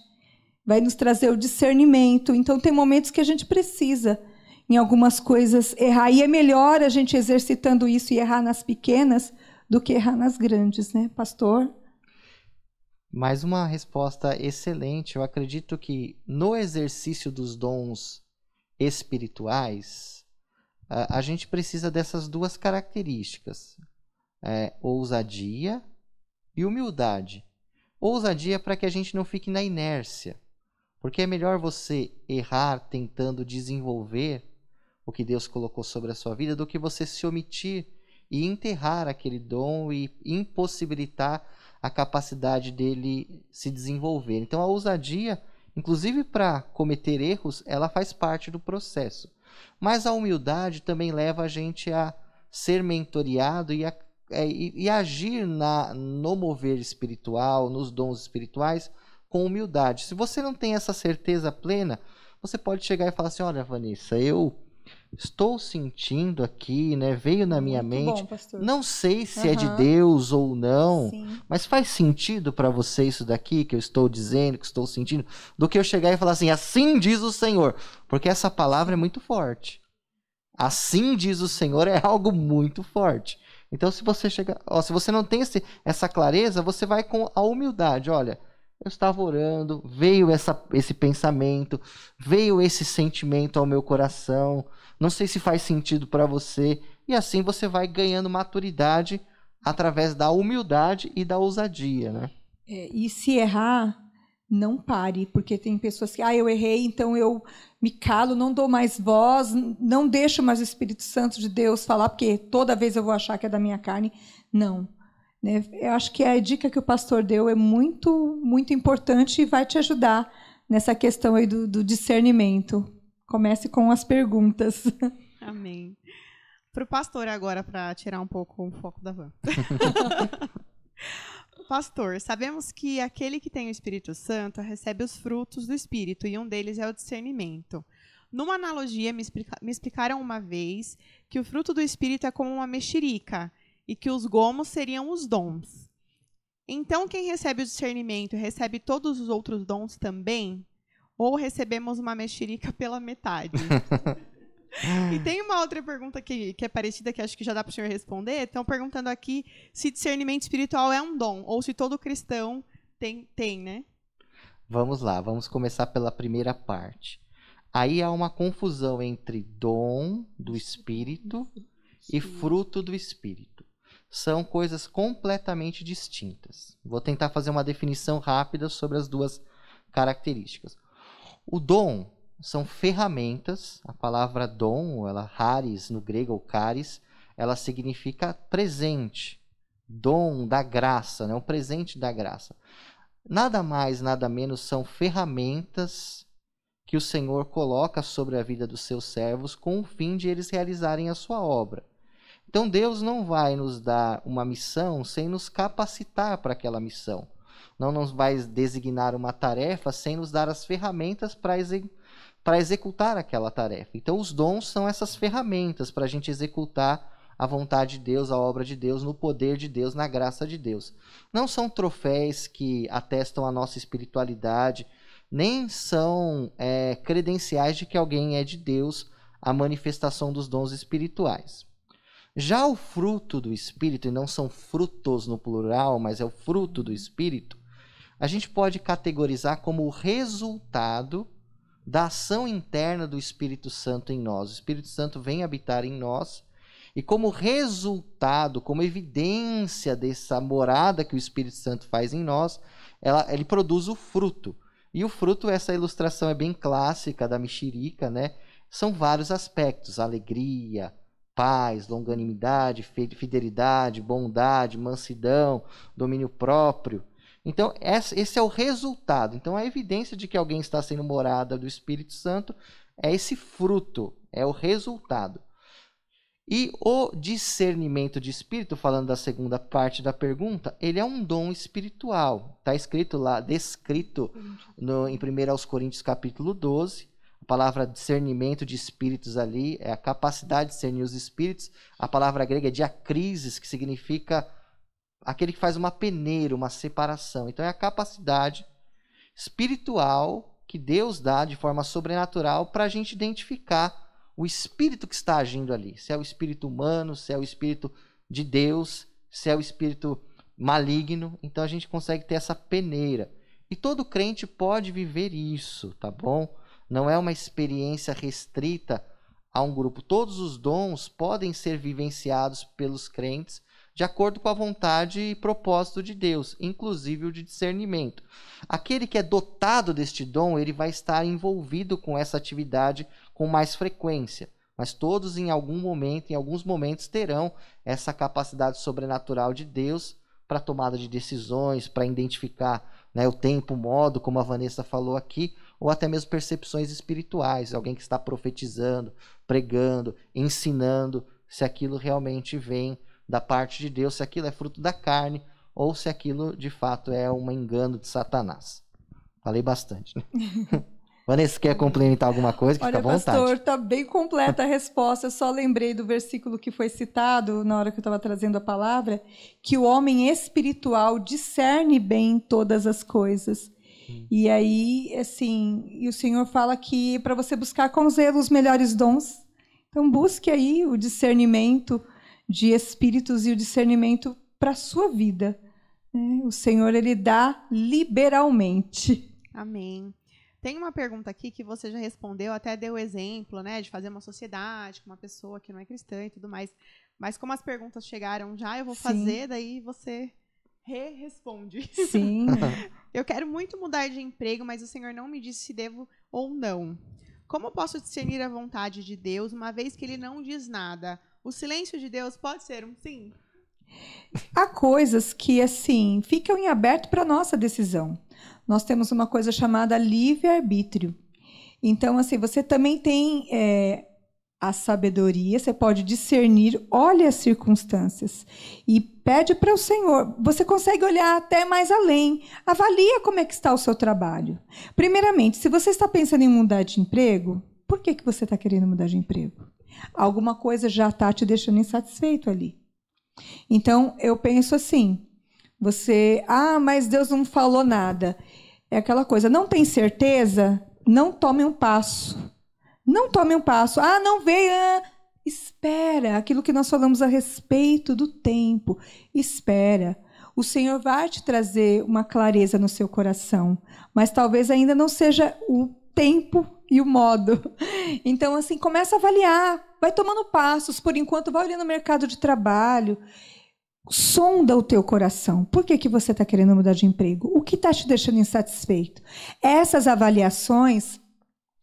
vai nos trazer o discernimento. Então, tem momentos que a gente precisa, em algumas coisas, errar. E é melhor a gente exercitando isso e errar nas pequenas do que errar nas grandes, né, pastor? Mais uma resposta excelente. Eu acredito que no exercício dos dons espirituais, a gente precisa dessas duas características, ousadia e humildade. Ousadia para que a gente não fique na inércia, porque é melhor você errar tentando desenvolver o que Deus colocou sobre a sua vida do que você se omitir e enterrar aquele dom e impossibilitar a capacidade dele se desenvolver. Então a ousadia, inclusive para cometer erros, ela faz parte do processo. Mas a humildade também leva a gente a ser mentoreado e agir no mover espiritual, nos dons espirituais, com humildade. Se você não tem essa certeza plena, você pode chegar e falar assim, olha, Vanessa, eu estou sentindo aqui, né, veio na minha mente, não sei se é de Deus ou não, sim, mas faz sentido para você isso daqui que eu estou dizendo, que estou sentindo, do que eu chegar e falar assim diz o Senhor, porque essa palavra é muito forte. Assim diz o Senhor é algo muito forte. Então, se você se você não tem essa clareza, você vai com a humildade. Olha, eu estava orando, veio esse pensamento, veio esse sentimento ao meu coração. Não sei se faz sentido para você. E assim você vai ganhando maturidade através da humildade e da ousadia, né? E se errar, não pare, porque tem pessoas que, eu errei, então eu me calo, não dou mais voz, não deixo mais o Espírito Santo de Deus falar, porque toda vez eu vou achar que é da minha carne. Não. Né? Eu acho que a dica que o pastor deu é muito, muito importante e vai te ajudar nessa questão aí do discernimento. Comece com as perguntas. Amém. Para o pastor agora, para tirar um pouco o foco da Van. Pastor, sabemos que aquele que tem o Espírito Santo recebe os frutos do Espírito, e um deles é o discernimento. Numa analogia, me explicaram uma vez que o fruto do Espírito é como uma mexerica, e que os gomos seriam os dons. Então, quem recebe o discernimento recebe todos os outros dons também? Ou recebemos uma mexerica pela metade? E tem uma outra pergunta que é parecida, que acho que já dá para o senhor responder. Estão perguntando aqui se discernimento espiritual é um dom, ou se todo cristão tem, né? Vamos lá, vamos começar pela primeira parte. Aí há uma confusão entre dom do Espírito e fruto do Espírito. São coisas completamente distintas. Vou tentar fazer uma definição rápida sobre as duas características. O dom são ferramentas. A palavra dom, charis no grego, ou charis, ela significa presente, dom da graça, né? Um presente da graça. Nada mais, nada menos são ferramentas que o Senhor coloca sobre a vida dos seus servos com o fim de eles realizarem a sua obra. Então Deus não vai nos dar uma missão sem nos capacitar para aquela missão. Não nos vai designar uma tarefa sem nos dar as ferramentas para executar aquela tarefa. Então os dons são essas ferramentas para a gente executar a vontade de Deus, a obra de Deus, no poder de Deus, na graça de Deus. Não são troféus que atestam a nossa espiritualidade, nem são credenciais de que alguém é de Deus, a manifestação dos dons espirituais. Já o fruto do Espírito, e não são frutos no plural, mas é o fruto do Espírito, a gente pode categorizar como o resultado da ação interna do Espírito Santo em nós. O Espírito Santo vem habitar em nós, e como resultado, como evidência dessa morada que o Espírito Santo faz em nós, ele produz o fruto. E o fruto, essa ilustração é bem clássica da mexerica, né? São vários aspectos: alegria, paz, longanimidade, fidelidade, bondade, mansidão, domínio próprio. Então, esse é o resultado. Então, a evidência de que alguém está sendo morada do Espírito Santo é esse fruto, é o resultado. E o discernimento de espírito, falando da segunda parte da pergunta, ele é um dom espiritual. Está escrito lá, descrito em 1 Coríntios capítulo 12. A palavra discernimento de espíritos ali é a capacidade de discernir os espíritos. A palavra grega é diacrisis, que significa aquele que faz uma peneira, uma separação. Então é a capacidade espiritual que Deus dá de forma sobrenatural para a gente identificar o espírito que está agindo ali. Se é o espírito humano, se é o espírito de Deus, se é o espírito maligno. Então a gente consegue ter essa peneira. E todo crente pode viver isso, tá bom? Não é uma experiência restrita a um grupo. Todos os dons podem ser vivenciados pelos crentes de acordo com a vontade e propósito de Deus, inclusive o de discernimento. Aquele que é dotado deste dom, ele vai estar envolvido com essa atividade com mais frequência, mas todos em algum momento, em alguns momentos, terão essa capacidade sobrenatural de Deus para tomada de decisões, para identificar, né, o tempo, o modo, como a Vanessa falou aqui, ou até mesmo percepções espirituais, alguém que está profetizando, pregando, ensinando, se aquilo realmente vem da parte de Deus, se aquilo é fruto da carne ou se aquilo de fato é um engano de Satanás. Falei bastante, né? Vanessa, quer complementar alguma coisa? Fica à vontade. Pastor, está bem completa a resposta. Eu só lembrei do versículo que foi citado na hora que eu estava trazendo a palavra, que o homem espiritual discerne bem todas as coisas. E aí, assim, e o Senhor fala que para você buscar com zelo os melhores dons, então busque aí o discernimento de espíritos e o discernimento para a sua vida. O Senhor, ele dá liberalmente. Amém. Tem uma pergunta aqui que você já respondeu, até deu exemplo, né, de fazer uma sociedade com uma pessoa que não é cristã e tudo mais. Mas como as perguntas chegaram já, eu vou fazer, daí você responde. Sim. Eu quero muito mudar de emprego, mas o Senhor não me disse se devo ou não. Como posso discernir a vontade de Deus, uma vez que Ele não diz nada? O silêncio de Deus pode ser um sim? Há coisas que, assim, ficam em aberto para a nossa decisão. Nós temos uma coisa chamada livre-arbítrio. Então, assim, você também tem a sabedoria, você pode discernir, olha as circunstâncias e pede para o Senhor. Você consegue olhar até mais além. Avalia como é que está o seu trabalho. Primeiramente, se você está pensando em mudar de emprego, por que você está querendo mudar de emprego? Alguma coisa já está te deixando insatisfeito ali. Então, eu penso assim, mas Deus não falou nada. É aquela coisa, não tem certeza? Não tome um passo. Não tome um passo. Não veio. Espera. Aquilo que nós falamos a respeito do tempo. Espera. O Senhor vai te trazer uma clareza no seu coração, mas talvez ainda não seja o tempo e o modo. Então, assim, começa a avaliar. Vai tomando passos. Por enquanto, vai olhando o mercado de trabalho. Sonda o teu coração. Por que você está querendo mudar de emprego? O que está te deixando insatisfeito? Essas avaliações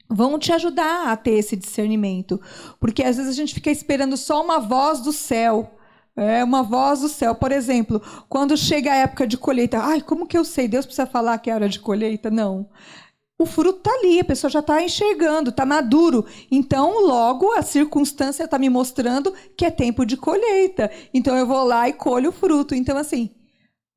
vão te ajudar a ter esse discernimento. Porque, às vezes, a gente fica esperando só uma voz do céu. Uma voz do céu. Por exemplo, quando chega a época de colheita. Como que eu sei? Deus precisa falar que é hora de colheita? Não. O fruto está ali, a pessoa já está enxergando, está maduro. Então, logo, a circunstância está me mostrando que é tempo de colheita. Então, eu vou lá e colho o fruto. Então, assim,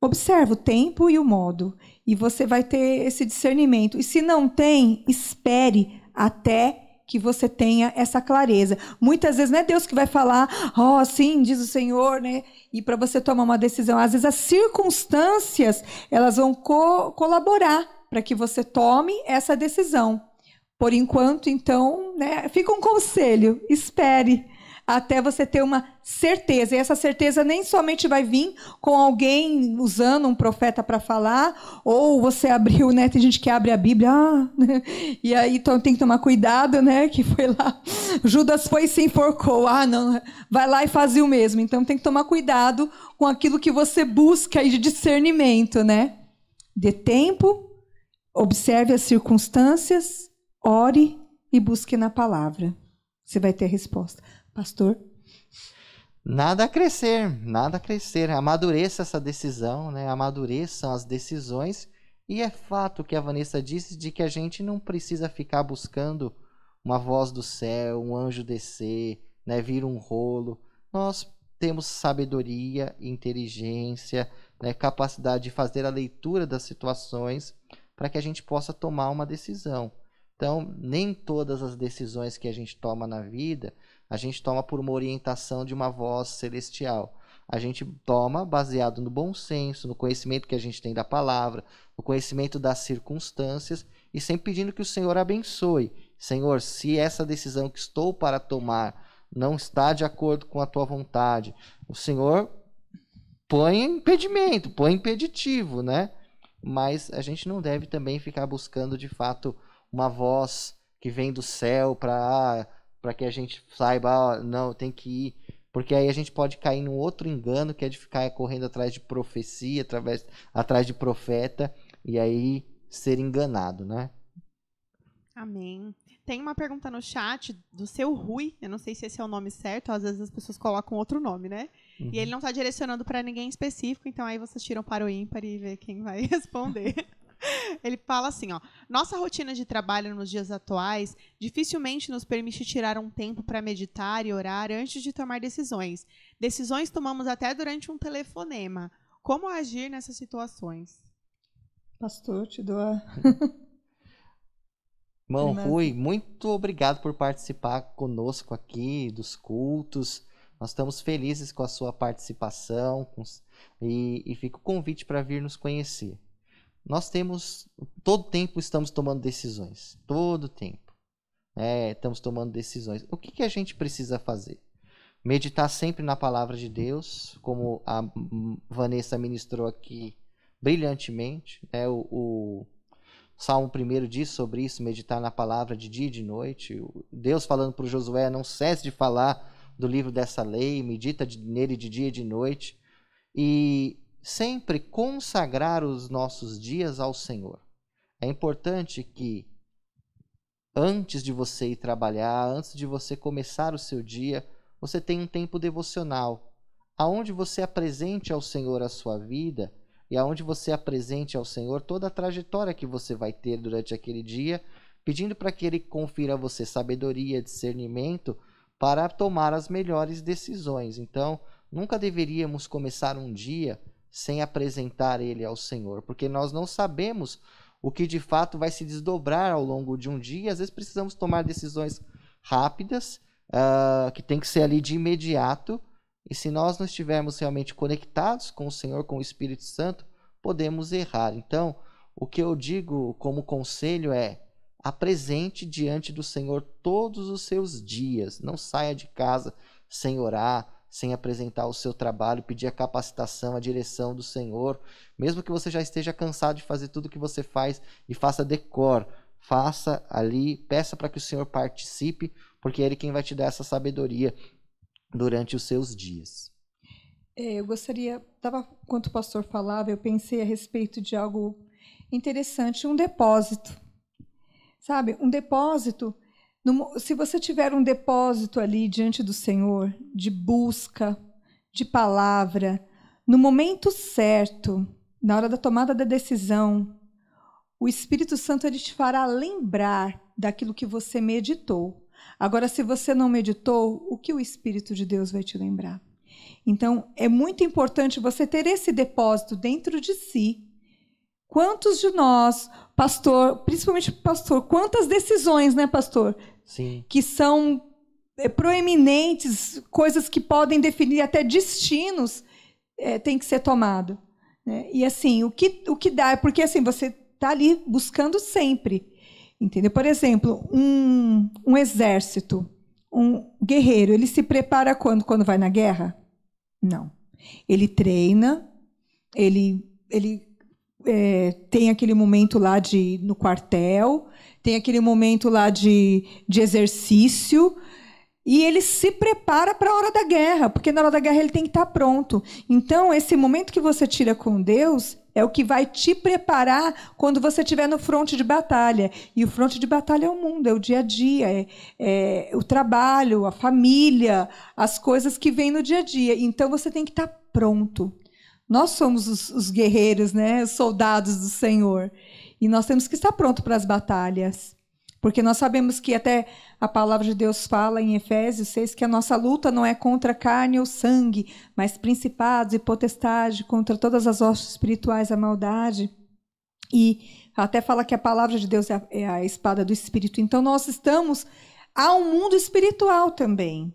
observa o tempo e o modo. E você vai ter esse discernimento. E se não tem, espere até que você tenha essa clareza. Muitas vezes não é Deus que vai falar, sim, diz o Senhor, né? E para você tomar uma decisão. Às vezes, as circunstâncias, elas vão colaborar para que você tome essa decisão. Por enquanto, então, né, fica um conselho, espere até você ter uma certeza. E essa certeza nem somente vai vir com alguém usando um profeta para falar, ou você abriu, né? Tem gente que abre a Bíblia, e aí então tem que tomar cuidado, né? Que foi lá, Judas foi e se enforcou. Não, vai lá e faz o mesmo. Então tem que tomar cuidado com aquilo que você busca aí de discernimento, né? Dê tempo, observe as circunstâncias, ore e busque na palavra. Você vai ter a resposta. Pastor? Nada a crescer, nada a crescer. Amadureça essa decisão, né? Amadureçam as decisões. E é fato que a Vanessa disse de que a gente não precisa ficar buscando uma voz do céu, um anjo descer, né? Vir um rolo. Nós temos sabedoria, inteligência, né? Capacidade de fazer a leitura das situações para que a gente possa tomar uma decisão. Então, nem todas as decisões que a gente toma na vida, a gente toma por uma orientação de uma voz celestial. A gente toma baseado no bom senso, no conhecimento que a gente tem da palavra, no conhecimento das circunstâncias, e sempre pedindo que o Senhor abençoe. Senhor, se essa decisão que estou para tomar não está de acordo com a tua vontade, o Senhor põe impedimento, põe impeditivo, né? Mas a gente não deve também ficar buscando, de fato, uma voz que vem do céu para que a gente saiba, não, tem que ir. Porque aí a gente pode cair num outro engano, que é de ficar correndo atrás de profecia, atrás de profeta, e aí ser enganado, né? Amém. Tem uma pergunta no chat do seu Rui, eu não sei se esse é o nome certo, às vezes as pessoas colocam outro nome, né? Uhum. E ele não está direcionando para ninguém específico, então aí vocês tiram para o ímpar e vê quem vai responder. Ele fala assim, ó: nossa rotina de trabalho nos dias atuais dificilmente nos permite tirar um tempo para meditar e orar antes de tomar decisões. Decisões tomamos até durante um telefonema. Como agir nessas situações? Pastor, te dou a... Irmão Rui, muito obrigado por participar conosco aqui dos cultos. Nós estamos felizes com a sua participação e fica o convite para vir nos conhecer. Nós todo tempo estamos tomando decisões, todo tempo. Estamos tomando decisões. O que a gente precisa fazer? Meditar sempre na palavra de Deus, como a Vanessa ministrou aqui brilhantemente. O Salmo 1 diz sobre isso, meditar na palavra de dia e de noite. Deus falando para o Josué, não cesse de falar do livro dessa lei, medita nele de dia e de noite. E sempre consagrar os nossos dias ao Senhor. É importante que antes de você ir trabalhar, antes de você começar o seu dia, você tenha um tempo devocional, aonde você apresente ao Senhor a sua vida e aonde você apresente ao Senhor toda a trajetória que você vai ter durante aquele dia, pedindo para que Ele confira a você sabedoria, discernimento para tomar as melhores decisões. Então, nunca deveríamos começar um dia sem apresentar ele ao Senhor, porque nós não sabemos o que de fato vai se desdobrar ao longo de um dia, e às vezes precisamos tomar decisões rápidas, que tem que ser ali de imediato, e se nós não estivermos realmente conectados com o Senhor, com o Espírito Santo, podemos errar. Então, o que eu digo como conselho é: apresente diante do Senhor todos os seus dias, não saia de casa sem orar, sem apresentar o seu trabalho, pedir a capacitação, a direção do Senhor, mesmo que você já esteja cansado de fazer tudo o que você faz e faça decor, faça ali, peça para que o Senhor participe, porque é Ele quem vai te dar essa sabedoria durante os seus dias. Eu gostaria, enquanto o pastor falava, eu pensei a respeito de algo interessante, um depósito. Sabe, um depósito. Se você tiver um depósito ali diante do Senhor, de busca, de palavra, no momento certo, na hora da tomada da decisão, o Espírito Santo ele te fará lembrar daquilo que você meditou. Agora, se você não meditou, o que o Espírito de Deus vai te lembrar? Então, é muito importante você ter esse depósito dentro de si. Quantos de nós, pastor, principalmente pastor, quantas decisões, né, pastor? Sim. Que são proeminentes, coisas que podem definir até destinos, tem que ser tomado. Né? E assim, o que dá, porque assim, você está ali buscando sempre. Entendeu? Por exemplo, um exército. guerreiro, ele se prepara quando? Quando vai na guerra? Não. Ele treina, ele tem aquele momento lá no quartel, tem aquele momento lá de exercício, e ele se prepara para a hora da guerra, porque na hora da guerra ele tem que estar pronto. Então, esse momento que você tira com Deus é o que vai te preparar quando você estiver no fronte de batalha. E o fronte de batalha é o mundo, é o dia a dia, é o trabalho, a família, as coisas que vêm no dia a dia. Então, você tem que estar pronto. Nós somos os guerreiros, né? Os soldados do Senhor. E nós temos que estar prontos para as batalhas. Porque nós sabemos que até a palavra de Deus fala em Efésios 6 que a nossa luta não é contra carne ou sangue, mas principados e potestades, contra todas as hostes espirituais da maldade. E até fala que a palavra de Deus é a espada do Espírito. Então, nós estamos a um mundo espiritual também.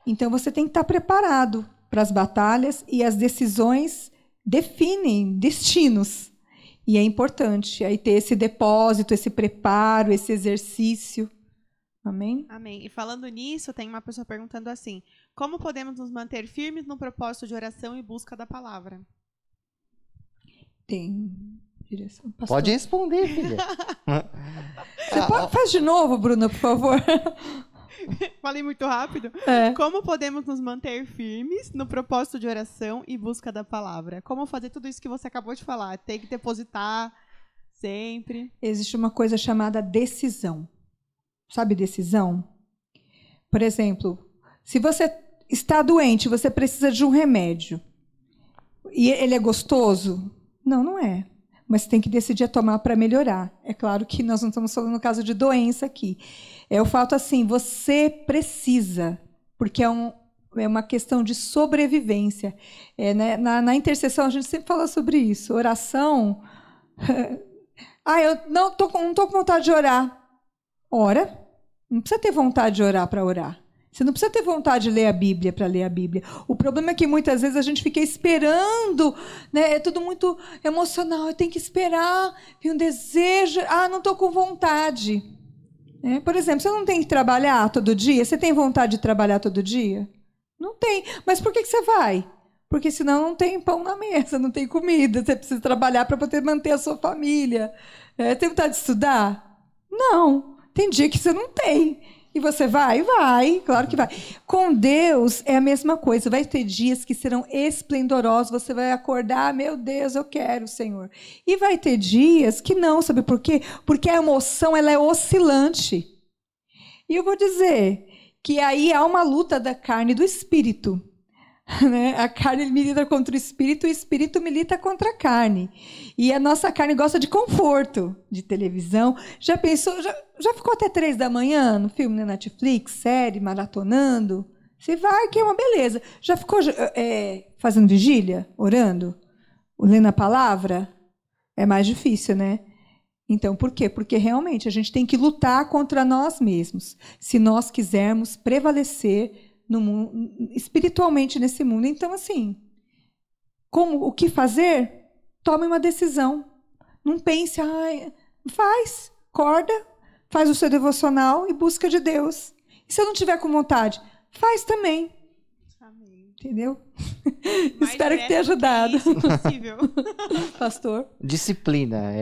Então, você tem que estar preparado para as batalhas, e as decisões definem destinos. E é importante aí ter esse depósito, esse preparo, esse exercício. Amém? Amém. E falando nisso, tem uma pessoa perguntando assim: como podemos nos manter firmes no propósito de oração e busca da palavra? Tem direção. Pastor. Pode responder, filha. Faz de novo, Bruna, por favor. Falei muito rápido. Como podemos nos manter firmes no propósito de oração e busca da palavra? Como fazer tudo isso que você acabou de falar? Tem que depositar sempre. Existe uma coisa chamada decisão. Sabe decisão? Por exemplo, se você está doente, você precisa de um remédio. E ele é gostoso? Não, não é. Mas tem que decidir a tomar para melhorar. É claro que nós não estamos falando no caso de doença aqui. É o fato assim, você precisa, porque é uma questão de sobrevivência. Né? Na intercessão, a gente sempre fala sobre isso. Oração. Eu não tô com vontade de orar. Ora. Não precisa ter vontade de orar para orar. Você não precisa ter vontade de ler a Bíblia para ler a Bíblia. O problema é que muitas vezes a gente fica esperando, né? É tudo muito emocional. Eu tenho que esperar, tem um desejo. Não estou com vontade. Por exemplo, você não tem que trabalhar todo dia? Você tem vontade de trabalhar todo dia? Não tem. Mas por que você vai? Porque senão não tem pão na mesa, não tem comida. Você precisa trabalhar para poder manter a sua família. Tem vontade de estudar? Não. Tem dia que você não tem. E você vai? Vai, claro que vai. Com Deus é a mesma coisa. Vai ter dias que serão esplendorosos. Você vai acordar, meu Deus, eu quero, Senhor. E vai ter dias que não, sabe por quê? Porque a emoção ela é oscilante. E eu vou dizer que aí há uma luta da carne e do espírito. Né? A carne milita contra o espírito milita contra a carne. E a nossa carne gosta de conforto, de televisão. Já pensou, já ficou até 3 da manhã no filme na Netflix, série, maratonando? Você vai, que é uma beleza. Já ficou fazendo vigília, orando, lendo a palavra? É mais difícil, né? Então, por quê? Porque realmente a gente tem que lutar contra nós mesmos, se nós quisermos prevalecer no mundo, espiritualmente nesse mundo. Então, assim, o que fazer? Tome uma decisão. Não pense, faz, acorda, faz o seu devocional e busca de Deus. E se eu não tiver com vontade, faz também. Amém. Entendeu? Espero que tenha ajudado. Isso, impossível. Pastor? Disciplina,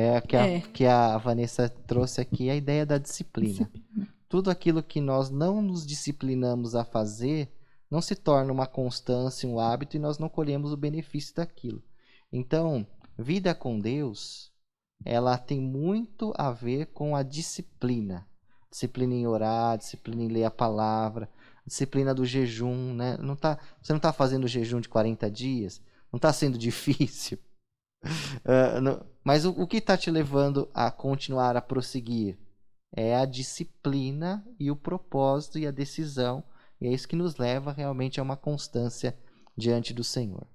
que a Vanessa trouxe aqui, a ideia da disciplina. Tudo aquilo que nós não nos disciplinamos a fazer não se torna uma constância, um hábito, e nós não colhemos o benefício daquilo. Então, vida com Deus, ela tem muito a ver com a disciplina. Disciplina em orar, disciplina em ler a palavra, disciplina do jejum, né? Você não está fazendo jejum de 40 dias? Não está sendo difícil? Mas o que está te levando a continuar a prosseguir? É a disciplina e o propósito e a decisão. E é isso que nos leva realmente a uma constância diante do Senhor.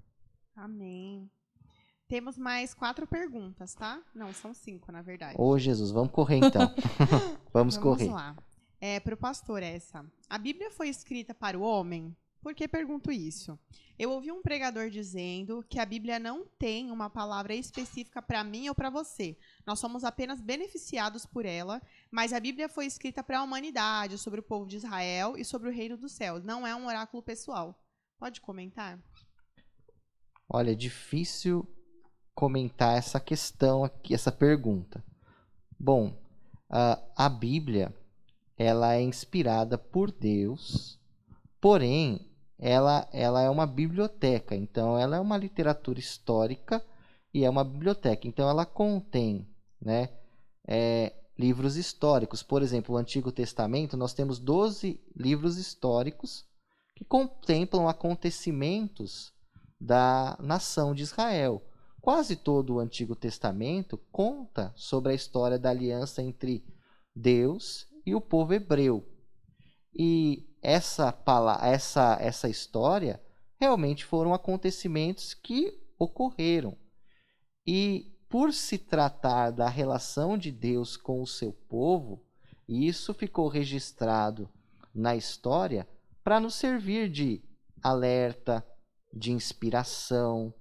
Amém. Temos mais 4 perguntas, tá? Não, são 5, na verdade. Ô, Jesus, vamos correr então. Vamos correr. Vamos lá. Para o pastor essa. A Bíblia foi escrita para o homem? Por que pergunto isso? Eu ouvi um pregador dizendo que a Bíblia não tem uma palavra específica para mim ou para você. Nós somos apenas beneficiados por ela, mas a Bíblia foi escrita para a humanidade, sobre o povo de Israel e sobre o reino dos céus. Não é um oráculo pessoal. Pode comentar? Olha, é difícil comentar essa questão aqui, essa pergunta. Bom, a Bíblia, ela é inspirada por Deus, porém, ela é uma biblioteca, então ela é uma literatura histórica e é uma biblioteca. Então ela contém, né, livros históricos. Por exemplo, o Antigo Testamento, nós temos 12 livros históricos que contemplam acontecimentos da nação de Israel. Quase todo o Antigo Testamento conta sobre a história da aliança entre Deus e o povo hebreu. E essa história realmente foram acontecimentos que ocorreram. E por se tratar da relação de Deus com o seu povo, isso ficou registrado na história para nos servir de alerta, de inspiração,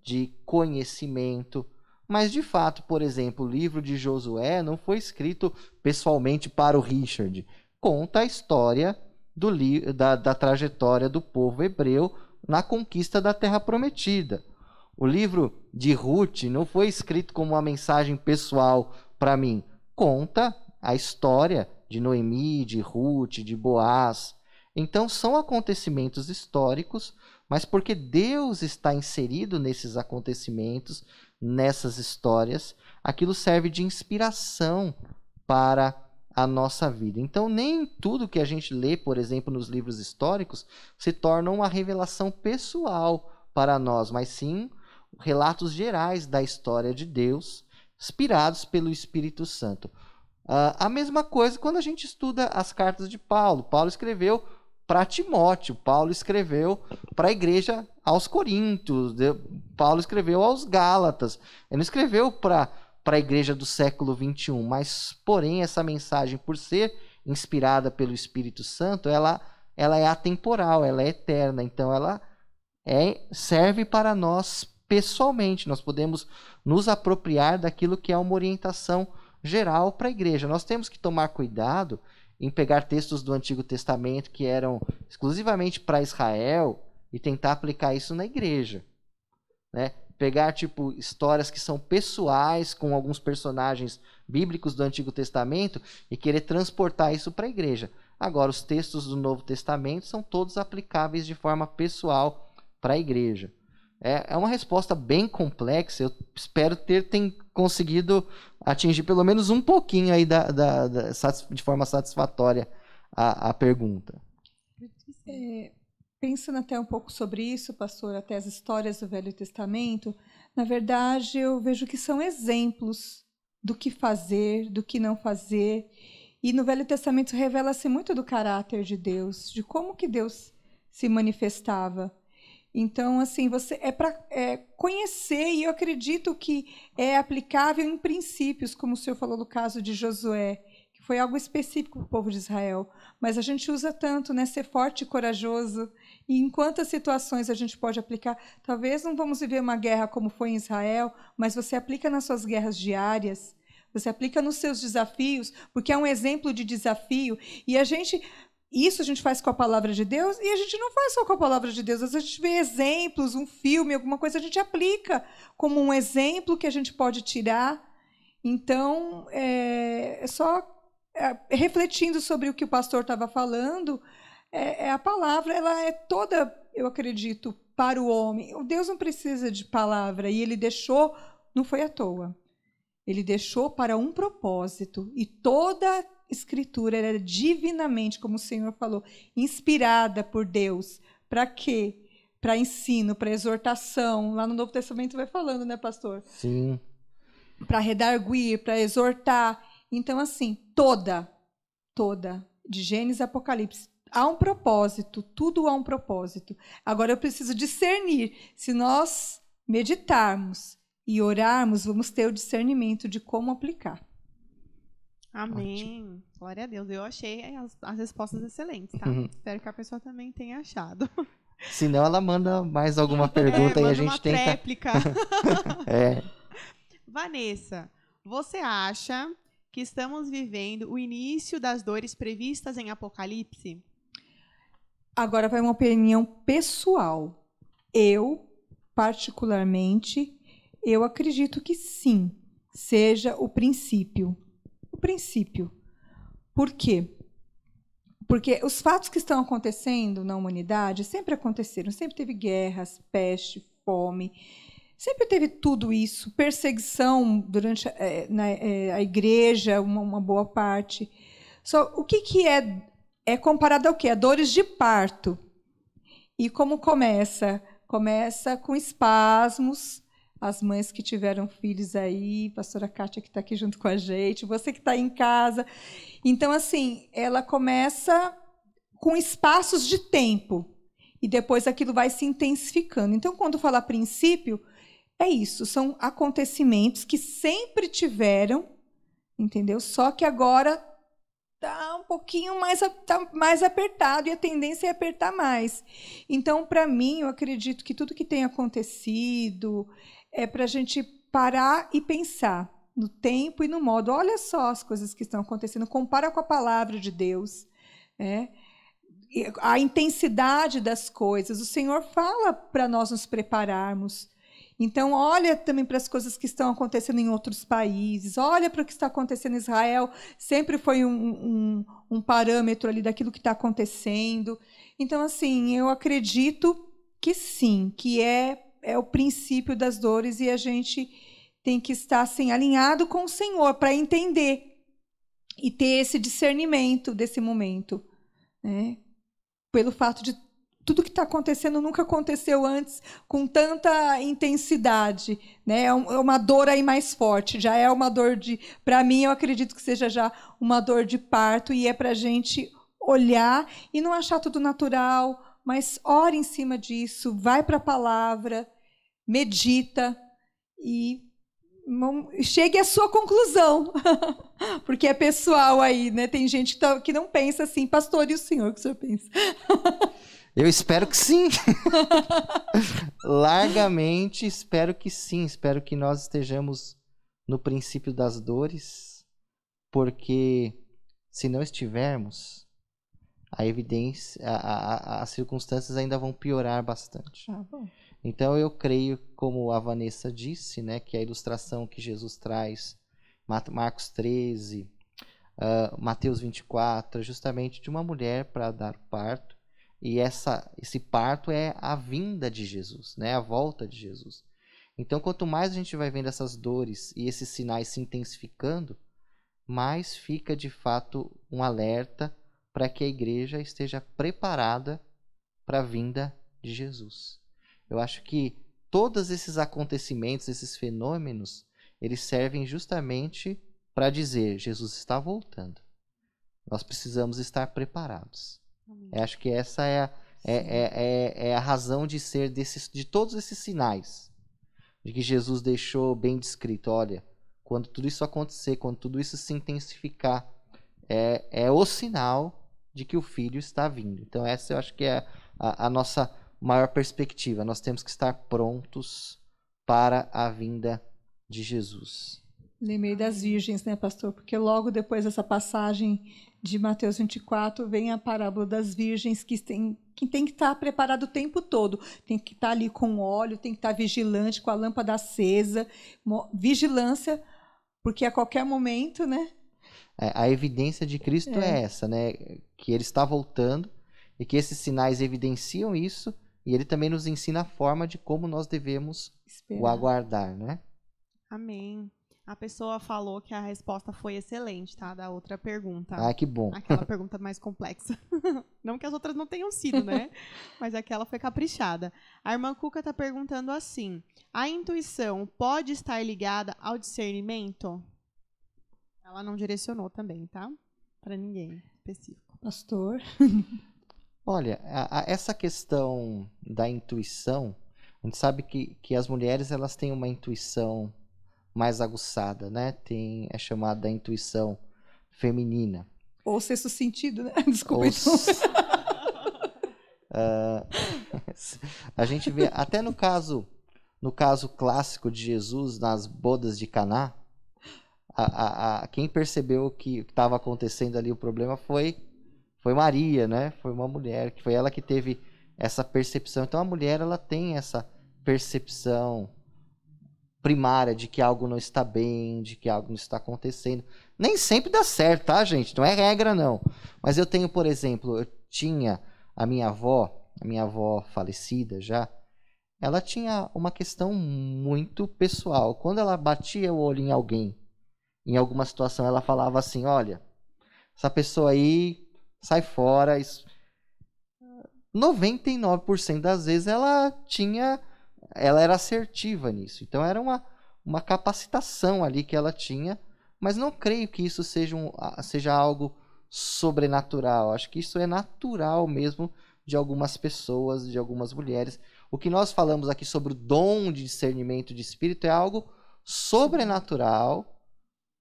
de conhecimento. Mas, de fato, por exemplo, o livro de Josué não foi escrito pessoalmente para o Richard. Conta a história da trajetória do povo hebreu na conquista da Terra Prometida. O livro de Ruth não foi escrito como uma mensagem pessoal para mim. Conta a história de Noemi, de Ruth, de Boaz. Então, são acontecimentos históricos, mas porque Deus está inserido nesses acontecimentos, nessas histórias, aquilo serve de inspiração para a nossa vida. Então, nem tudo que a gente lê, por exemplo, nos livros históricos, se torna uma revelação pessoal para nós, mas sim relatos gerais da história de Deus, inspirados pelo Espírito Santo. A mesma coisa quando a gente estuda as cartas de Paulo. Paulo escreveu para Timóteo, Paulo escreveu para a igreja aos Coríntios, Paulo escreveu aos Gálatas. Ele não escreveu para a igreja do século XXI, mas, porém, essa mensagem, por ser inspirada pelo Espírito Santo, ela é atemporal, ela é eterna, então ela serve para nós pessoalmente. Nós podemos nos apropriar daquilo que é uma orientação geral para a igreja. Nós temos que tomar cuidado em pegar textos do Antigo Testamento que eram exclusivamente para Israel e tentar aplicar isso na igreja, né? Pegar histórias que são pessoais com alguns personagens bíblicos do Antigo Testamento e querer transportar isso para a igreja. Agora, os textos do Novo Testamento são todos aplicáveis de forma pessoal para a igreja. É uma resposta bem complexa. Eu espero ter conseguido atingir pelo menos um pouquinho aí de forma satisfatória a pergunta. Pensando até um pouco sobre isso, pastor, até as histórias do Velho Testamento, na verdade eu vejo que são exemplos do que fazer, do que não fazer. E no Velho Testamento revela-se muito do caráter de Deus, de como que Deus se manifestava. Então, assim, você é para conhecer, e eu acredito que é aplicável em princípios, como o senhor falou no caso de Josué, que foi algo específico para o povo de Israel. Mas a gente usa tanto, né, ser forte e corajoso, e em quantas situações a gente pode aplicar. Talvez não vamos viver uma guerra como foi em Israel, mas você aplica nas suas guerras diárias, você aplica nos seus desafios, porque é um exemplo de desafio, e isso a gente faz com a palavra de Deus, e a gente não faz só com a palavra de Deus. Às vezes a gente vê exemplos, um filme, alguma coisa, a gente aplica como um exemplo que a gente pode tirar. Então, refletindo sobre o que o pastor estava falando, a palavra ela é toda, eu acredito, para o homem. O Deus não precisa de palavra, e ele deixou, não foi à toa. Ele deixou para um propósito, e toda Escritura era divinamente, como o Senhor falou, inspirada por Deus. Para quê? Para ensino, para exortação. Lá no Novo Testamento vai falando, né, pastor? Sim. Para redarguir, para exortar. Então, assim, toda, de Gênesis a Apocalipse, há um propósito, tudo há um propósito. Agora eu preciso discernir. Se nós meditarmos e orarmos, vamos ter o discernimento de como aplicar. Amém. Glória a Deus. Eu achei as respostas excelentes, tá? Espero que a pessoa também tenha achado. Se não, ela manda mais alguma pergunta e a gente tenta. Réplica. É. Vanessa, você acha que estamos vivendo o início das dores previstas em Apocalipse? Agora vai uma opinião pessoal. Eu, particularmente, eu acredito que sim, seja o princípio. O princípio. Por quê? Porque os fatos que estão acontecendo na humanidade sempre aconteceram. Sempre teve guerras, peste, fome. Sempre teve tudo isso. Perseguição durante a igreja, uma boa parte. Só o que é comparado ao quê? A dores de parto. E como começa? Começa com espasmos. As mães que tiveram filhos aí, pastora Kátia que está aqui junto com a gente, você que está em casa. Então, assim, ela começa com espaços de tempo e depois aquilo vai se intensificando. Então, quando fala princípio, é isso, são acontecimentos que sempre tiveram, entendeu? Só que agora está um pouquinho mais apertado e a tendência é apertar mais. Então, para mim, eu acredito que tudo que tem acontecido é para a gente parar e pensar no tempo e no modo. Olha só as coisas que estão acontecendo, compara com a palavra de Deus, a intensidade das coisas. O Senhor fala para nós nos prepararmos. Então, olha também para as coisas que estão acontecendo em outros países, olha para o que está acontecendo em Israel, sempre foi um parâmetro ali daquilo que está acontecendo. Então, assim, eu acredito que sim, que é o princípio das dores e a gente tem que estar assim, alinhado com o Senhor para entender e ter esse discernimento desse momento, né? Pelo fato de tudo que está acontecendo nunca aconteceu antes com tanta intensidade, né? É uma dor aí mais forte, já é uma dor para mim, eu acredito que seja já uma dor de parto e é para a gente olhar e não achar tudo natural, mas ore em cima disso, vai para a palavra, medita e chegue à sua conclusão, porque é pessoal aí, né? Tem gente que não pensa assim, pastor, e o senhor, o que o senhor pensa? Eu espero que sim. Largamente espero que sim. Espero que nós estejamos no princípio das dores, porque se não estivermos, a evidência, as circunstâncias ainda vão piorar bastante. Bom. Então eu creio, como a Vanessa disse, né, que a ilustração que Jesus traz, Marcos 13, Mateus 24, é justamente de uma mulher para dar parto. E esse parto é a vinda de Jesus, né? A volta de Jesus. Então, quanto mais a gente vai vendo essas dores e esses sinais se intensificando, mais fica, de fato, um alerta para que a igreja esteja preparada para a vinda de Jesus. Eu acho que todos esses acontecimentos, esses fenômenos, eles servem justamente para dizer, Jesus está voltando. Nós precisamos estar preparados. Eu acho que essa é a razão de ser de todos esses sinais, de que Jesus deixou bem descrito. Olha, quando tudo isso acontecer, quando tudo isso se intensificar, é o sinal de que o Filho está vindo. Então essa eu acho que é a nossa maior perspectiva. Nós temos que estar prontos para a vinda de Jesus. Lembrei das virgens, né, pastor? Porque logo depois dessa passagem de Mateus 24, vem a parábola das virgens que tem que estar preparado o tempo todo. Tem que estar ali com óleo, tem que estar vigilante, com a lâmpada acesa. Vigilância, porque a qualquer momento, né? A evidência de Cristo é essa, né? Que Ele está voltando e que esses sinais evidenciam isso e Ele também nos ensina a forma de como nós devemos o aguardar, né? Amém. A pessoa falou que a resposta foi excelente, tá? Da outra pergunta. Ah, que bom. Aquela pergunta mais complexa. Não que as outras não tenham sido, né? Mas aquela foi caprichada. A irmã Cuca tá perguntando assim: a intuição pode estar ligada ao discernimento? Ela não direcionou também, tá? Para ninguém específico. Pastor. Olha, essa questão da intuição, a gente sabe que as mulheres elas têm uma intuição mais aguçada, né? É chamada da intuição feminina. Ou sexto sentido, né? Desculpa. A gente vê até no caso clássico de Jesus nas bodas de Caná, quem percebeu que estava acontecendo ali, o problema foi Maria, né? Foi uma mulher, que foi ela que teve essa percepção. Então a mulher, ela tem essa percepção primária de que algo não está bem, de que algo não está acontecendo. Nem sempre dá certo, tá, gente? Não é regra, não. Mas eu tenho, por exemplo, eu tinha a minha avó falecida já, ela tinha uma questão muito pessoal. Quando ela batia o olho em alguém, em alguma situação, ela falava assim, olha, essa pessoa aí, sai fora. 99% das vezes ela era assertiva nisso. Então era uma capacitação ali que ela tinha, mas não creio que isso seja algo sobrenatural. Acho que isso é natural mesmo de algumas pessoas, de algumas mulheres. O que nós falamos aqui sobre o dom de discernimento de espírito é algo sobrenatural,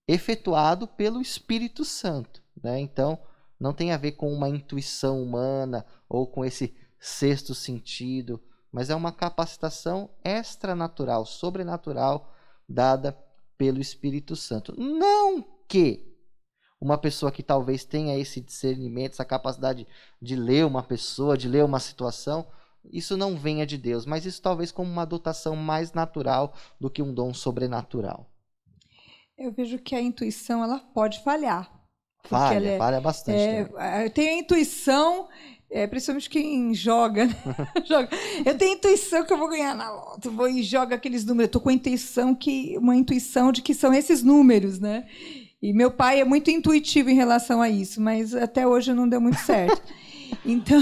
efetuado pelo Espírito Santo, né? Então, não tem a ver com uma intuição humana ou com esse sexto sentido, mas é uma capacitação extranatural, sobrenatural, dada pelo Espírito Santo. Não que uma pessoa que talvez tenha esse discernimento, essa capacidade de ler uma pessoa, de ler uma situação, isso não venha de Deus, mas isso talvez como uma dotação mais natural do que um dom sobrenatural. Eu vejo que a intuição, ela pode falhar. Falha bastante. Tem a intuição, principalmente quem joga, né? Eu tenho a intuição que eu vou ganhar na loto, vou e joga aqueles números. Eu estou com uma intuição de que são esses números, né? E meu pai é muito intuitivo em relação a isso, mas até hoje não deu muito certo. Então,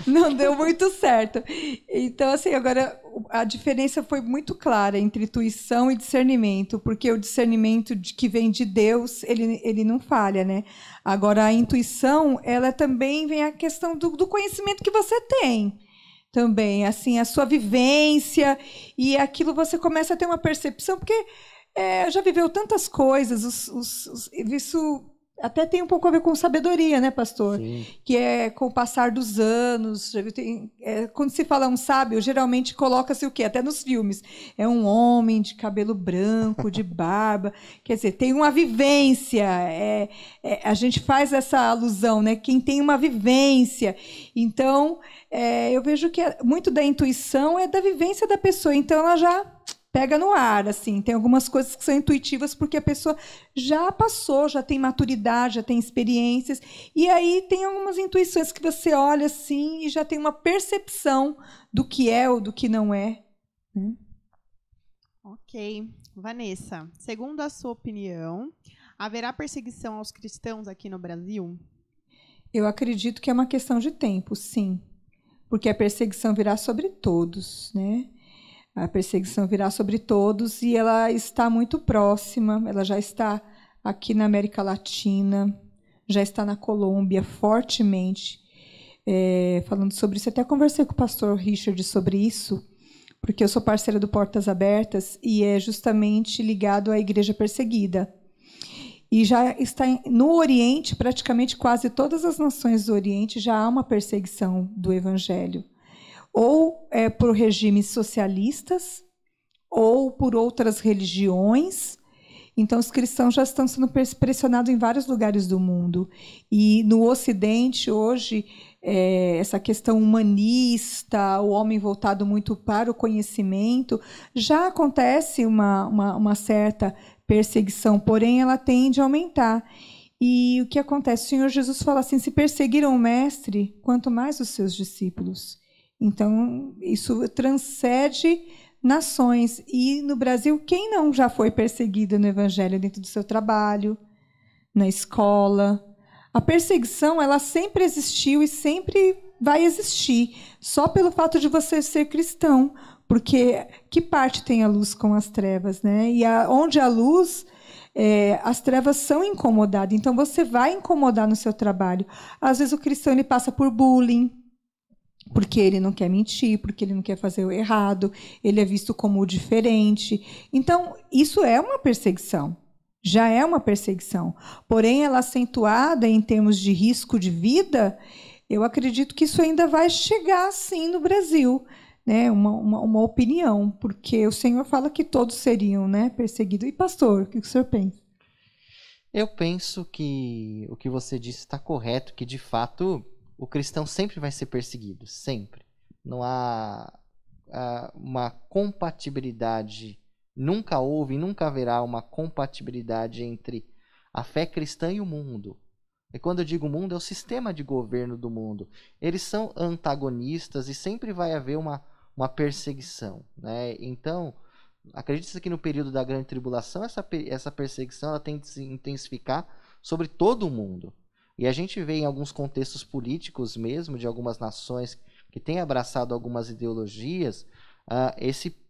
não deu muito certo. Então, assim, agora a diferença foi muito clara entre intuição e discernimento, porque o discernimento que vem de Deus, ele não falha, né? Agora, a intuição, ela também vem a questão do conhecimento que você tem. Também, assim, a sua vivência, e aquilo você começa a ter uma percepção, porque já viveu tantas coisas, isso até tem um pouco a ver com sabedoria, né, pastor? Sim. Que é com o passar dos anos. Quando se fala um sábio, geralmente coloca-se o quê? Até nos filmes. É um homem de cabelo branco, de barba. Quer dizer, tem uma vivência. A gente faz essa alusão, né? Quem tem uma vivência. Então, eu vejo que muito da intuição é da vivência da pessoa. Então, ela já pega no ar, assim. Tem algumas coisas que são intuitivas porque a pessoa já passou, já tem maturidade, já tem experiências. E aí tem algumas intuições que você olha assim e já tem uma percepção do que é ou do que não é. Ok. Vanessa, segundo a sua opinião, haverá perseguição aos cristãos aqui no Brasil? Eu acredito que é uma questão de tempo, sim. Porque a perseguição virá sobre todos, né? A perseguição virá sobre todos e ela está muito próxima, ela já está aqui na América Latina, já está na Colômbia fortemente. Falando sobre isso, até conversei com o pastor Richard sobre isso, porque eu sou parceira do Portas Abertas e é justamente ligado à igreja perseguida. E já está no Oriente, praticamente quase todas as nações do Oriente, já há uma perseguição do evangelho. Ou por regimes socialistas, ou por outras religiões. Então, os cristãos já estão sendo pressionados em vários lugares do mundo. E no Ocidente, hoje, essa questão humanista, o homem voltado muito para o conhecimento, já acontece uma certa perseguição, porém, ela tende a aumentar. E o que acontece? O Senhor Jesus fala assim, se perseguiram o mestre, quanto mais os seus discípulos. Então, isso transcende nações. E no Brasil, quem não já foi perseguido no Evangelho dentro do seu trabalho, na escola? A perseguição, ela sempre existiu e sempre vai existir, só pelo fato de você ser cristão. Porque que parte tem a luz com as trevas, né? E onde a luz, as trevas são incomodadas. Então, você vai incomodar no seu trabalho. Às vezes, o cristão ele passa por bullying, porque ele não quer mentir, porque ele não quer fazer o errado, ele é visto como o diferente. Então, isso é uma perseguição. já é uma perseguição. Porém, ela acentuada em termos de risco de vida, eu acredito que isso ainda vai chegar, sim, no Brasil. Né? Uma opinião, porque o Senhor fala que todos seriam, né, perseguidos. E, pastor, o que o senhor pensa? Eu penso que o que você disse está correto, que, de fato, o cristão sempre vai ser perseguido, sempre. Não há uma compatibilidade, nunca houve e nunca haverá uma compatibilidade entre a fé cristã e o mundo. E quando eu digo mundo, é o sistema de governo do mundo. Eles são antagonistas e sempre vai haver uma perseguição, né? Então, acredita-se que no período da grande tribulação, essa perseguição ela tem de se intensificar sobre todo o mundo. E a gente vê em alguns contextos políticos mesmo, de algumas nações que têm abraçado algumas ideologias,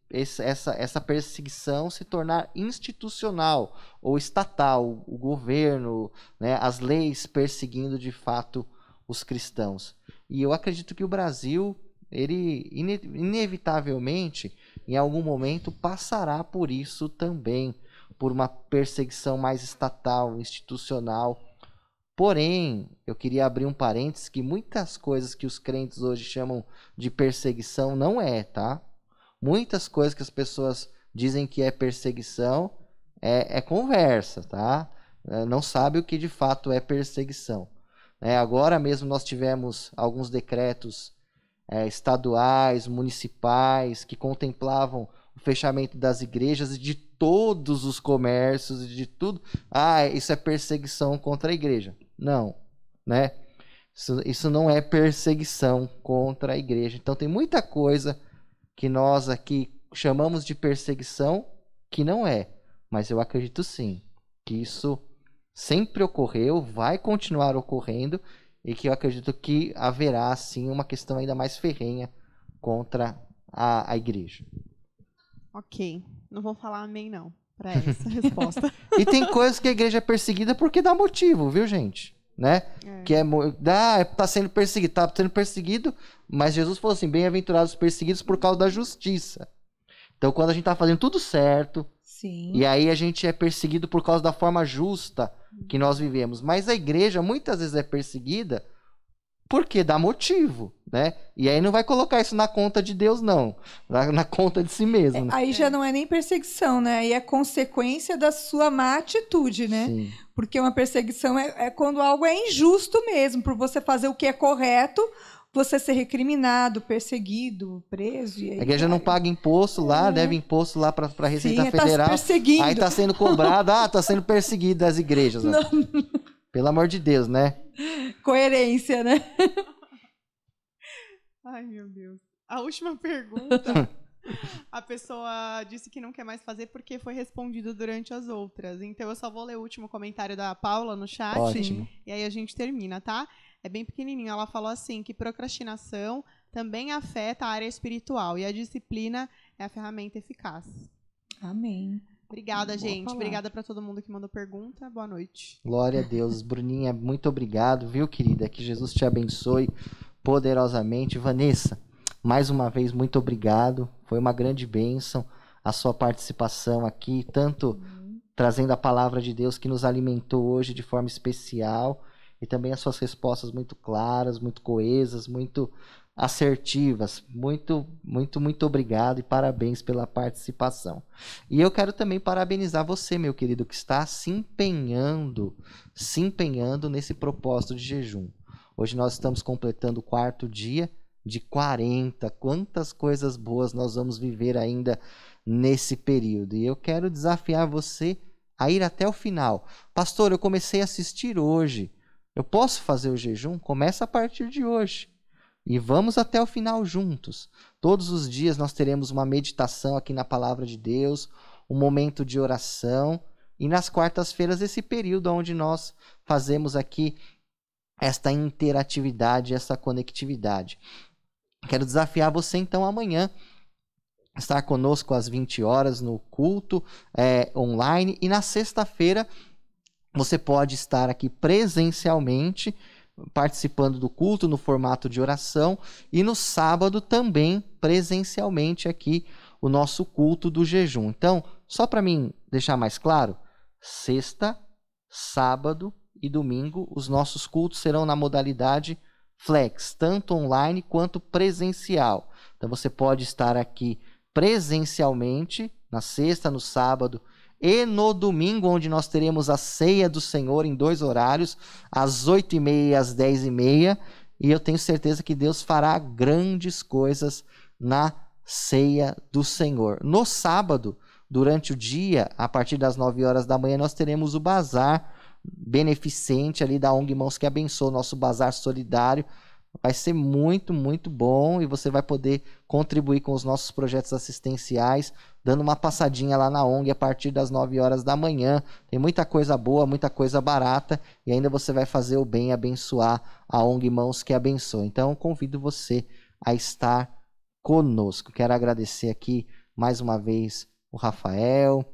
essa perseguição se tornar institucional ou estatal, o governo, né, as leis perseguindo de fato os cristãos. E eu acredito que o Brasil, ele inevitavelmente, em algum momento, passará por isso também, por uma perseguição mais estatal, institucional. Porém, eu queria abrir um parênteses que muitas coisas que os crentes hoje chamam de perseguição não é, tá? Muitas coisas que as pessoas dizem que é perseguição é conversa, tá? Não sabe o que de fato é perseguição. Agora mesmo nós tivemos alguns decretos estaduais, municipais, que contemplavam o fechamento das igrejas e de todos os comércios e de tudo. Isso é perseguição contra a igreja. Não, né? Isso não é perseguição contra a igreja. Então tem muita coisa que nós aqui chamamos de perseguição que não é. Mas eu acredito sim que isso sempre ocorreu, vai continuar ocorrendo, e que eu acredito que haverá, sim, uma questão ainda mais ferrenha contra a igreja. Ok. Não vou falar amém, não, para essa resposta. E tem coisas que a igreja é perseguida porque dá motivo, viu, gente? Né? Que tá sendo perseguido, mas Jesus falou assim, bem-aventurados os perseguidos por causa da justiça. Então, quando a gente tá fazendo tudo certo, sim, e aí a gente é perseguido por causa da forma justa que nós vivemos. Mas a igreja muitas vezes é perseguida porque dá motivo, né? E aí não vai colocar isso na conta de Deus, não. Na conta de si mesmo. Né? Aí já não é nem perseguição, né? Aí é consequência da sua má atitude, né? Sim. Porque uma perseguição é quando algo é injusto mesmo. Por você fazer o que é correto, você ser recriminado, perseguido, preso. E aí, a igreja não paga imposto lá, deve imposto lá para a Receita Federal. Tá se perseguindo. Aí tá sendo cobrado, tá sendo perseguido as igrejas. Pelo amor de Deus, né? Coerência, né? Ai, meu Deus. A última pergunta, a pessoa disse que não quer mais fazer porque foi respondido durante as outras. Então eu só vou ler o último comentário da Paula no chat. Ótimo. E aí a gente termina, tá? É bem pequenininho. Ela falou assim que procrastinação também afeta a área espiritual e a disciplina é a ferramenta eficaz. Amém. Obrigada, gente. Obrigada para todo mundo que mandou pergunta. Boa noite. Glória a Deus. Bruninha, muito obrigado, viu, querida? Que Jesus te abençoe poderosamente. Vanessa, mais uma vez, muito obrigado. Foi uma grande bênção a sua participação aqui, tanto trazendo a palavra de Deus que nos alimentou hoje de forma especial, e também as suas respostas muito claras, muito coesas, muito assertivas. Muito obrigado e parabéns pela participação. E eu quero também parabenizar você, meu querido, que está se empenhando nesse propósito de jejum. Hoje nós estamos completando o 4º dia de 40. Quantas coisas boas nós vamos viver ainda nesse período. E eu quero desafiar você a ir até o final. Pastor, eu comecei a assistir hoje. Eu posso fazer o jejum? Começa a partir de hoje. E vamos até o final juntos. Todos os dias nós teremos uma meditação aqui na Palavra de Deus, um momento de oração. E nas quartas-feiras, esse período onde nós fazemos aqui esta interatividade, essa conectividade. Quero desafiar você, então, amanhã, estar conosco às 20 horas no culto online. E na sexta-feira, você pode estar aqui presencialmente, participando do culto no formato de oração, e no sábado também presencialmente aqui o nosso culto do jejum. Então, só para mim deixar mais claro, sexta, sábado e domingo. Os nossos cultos serão na modalidade flex, tanto online quanto presencial. Então você pode estar aqui presencialmente na sexta, no sábado e no domingo, onde nós teremos a ceia do Senhor em 2 horários, às 8h30 e às 10h30. E eu tenho certeza que Deus fará grandes coisas na ceia do Senhor. No sábado, durante o dia, a partir das 9 horas da manhã, nós teremos o bazar beneficente ali da ONG Mãos que Abençoa, nosso bazar solidário. Vai ser muito, muito bom, e você vai poder contribuir com os nossos projetos assistenciais, dando uma passadinha lá na ONG a partir das 9 horas da manhã. Tem muita coisa boa, muita coisa barata, e ainda você vai fazer o bem e abençoar a ONG Mãos que Abençoa. Então, convido você a estar conosco. Quero agradecer aqui mais uma vez o Rafael,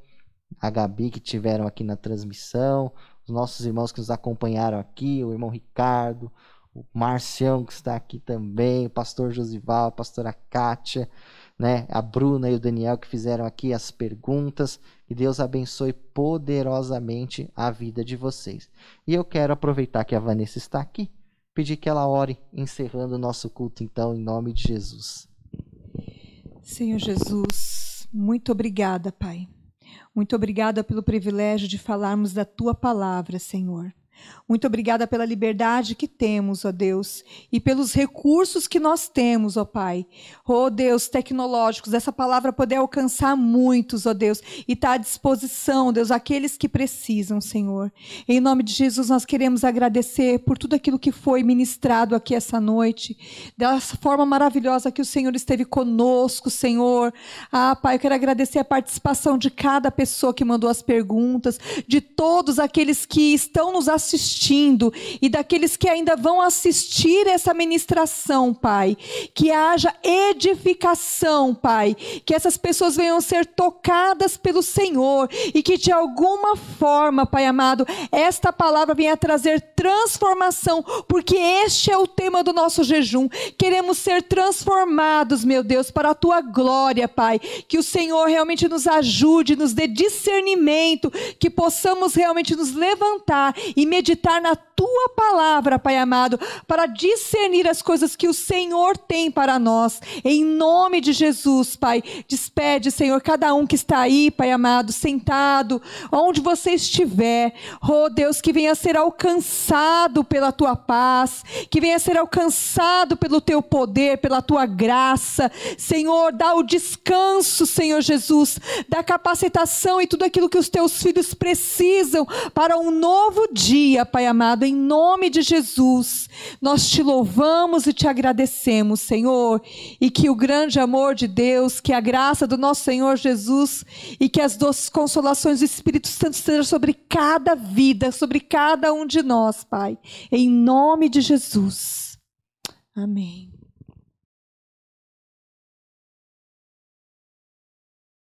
a Gabi, que estiveram aqui na transmissão, os nossos irmãos que nos acompanharam aqui, o irmão Ricardo, o Marcião, que está aqui também, o pastor Josival, a pastora Kátia, né, a Bruna e o Daniel, que fizeram aqui as perguntas. Que Deus abençoe poderosamente a vida de vocês. E eu quero aproveitar que a Vanessa está aqui, pedir que ela ore, encerrando o nosso culto, então, em nome de Jesus. Senhor Jesus, muito obrigada, Pai. Muito obrigada pelo privilégio de falarmos da Tua palavra, Senhor. Muito obrigada pela liberdade que temos, ó Deus, e pelos recursos que nós temos, ó Pai. Ó Deus, tecnológicos, essa palavra poder alcançar muitos, ó Deus, e está à disposição, Deus, aqueles que precisam, Senhor. Em nome de Jesus, nós queremos agradecer por tudo aquilo que foi ministrado aqui essa noite, dessa forma maravilhosa que o Senhor esteve conosco, Senhor. Ah, Pai, eu quero agradecer a participação de cada pessoa que mandou as perguntas, de todos aqueles que estão nos assistindo e daqueles que ainda vão assistir essa ministração, Pai. Que haja edificação, Pai. Que essas pessoas venham ser tocadas pelo Senhor e que de alguma forma, Pai amado, esta palavra venha trazer transformação, porque este é o tema do nosso jejum. Queremos ser transformados, meu Deus, para a Tua glória, Pai. Que o Senhor realmente nos ajude, nos dê discernimento, que possamos realmente nos levantar e meditar na Tua palavra, Pai amado, para discernir as coisas que o Senhor tem para nós. Em nome de Jesus, Pai, despede, Senhor, cada um que está aí, Pai amado, sentado, onde você estiver. Oh Deus, que venha ser alcançado pela Tua paz, que venha ser alcançado pelo Teu poder, pela Tua graça. Senhor, dá o descanso, Senhor Jesus, da capacitação e tudo aquilo que os Teus filhos precisam para um novo dia, Pai amado. Em nome de Jesus, nós Te louvamos e Te agradecemos, Senhor, e que o grande amor de Deus, que a graça do nosso Senhor Jesus e que as doces consolações do Espírito Santo estejam sobre cada vida, sobre cada um de nós, Pai, em nome de Jesus. Amém.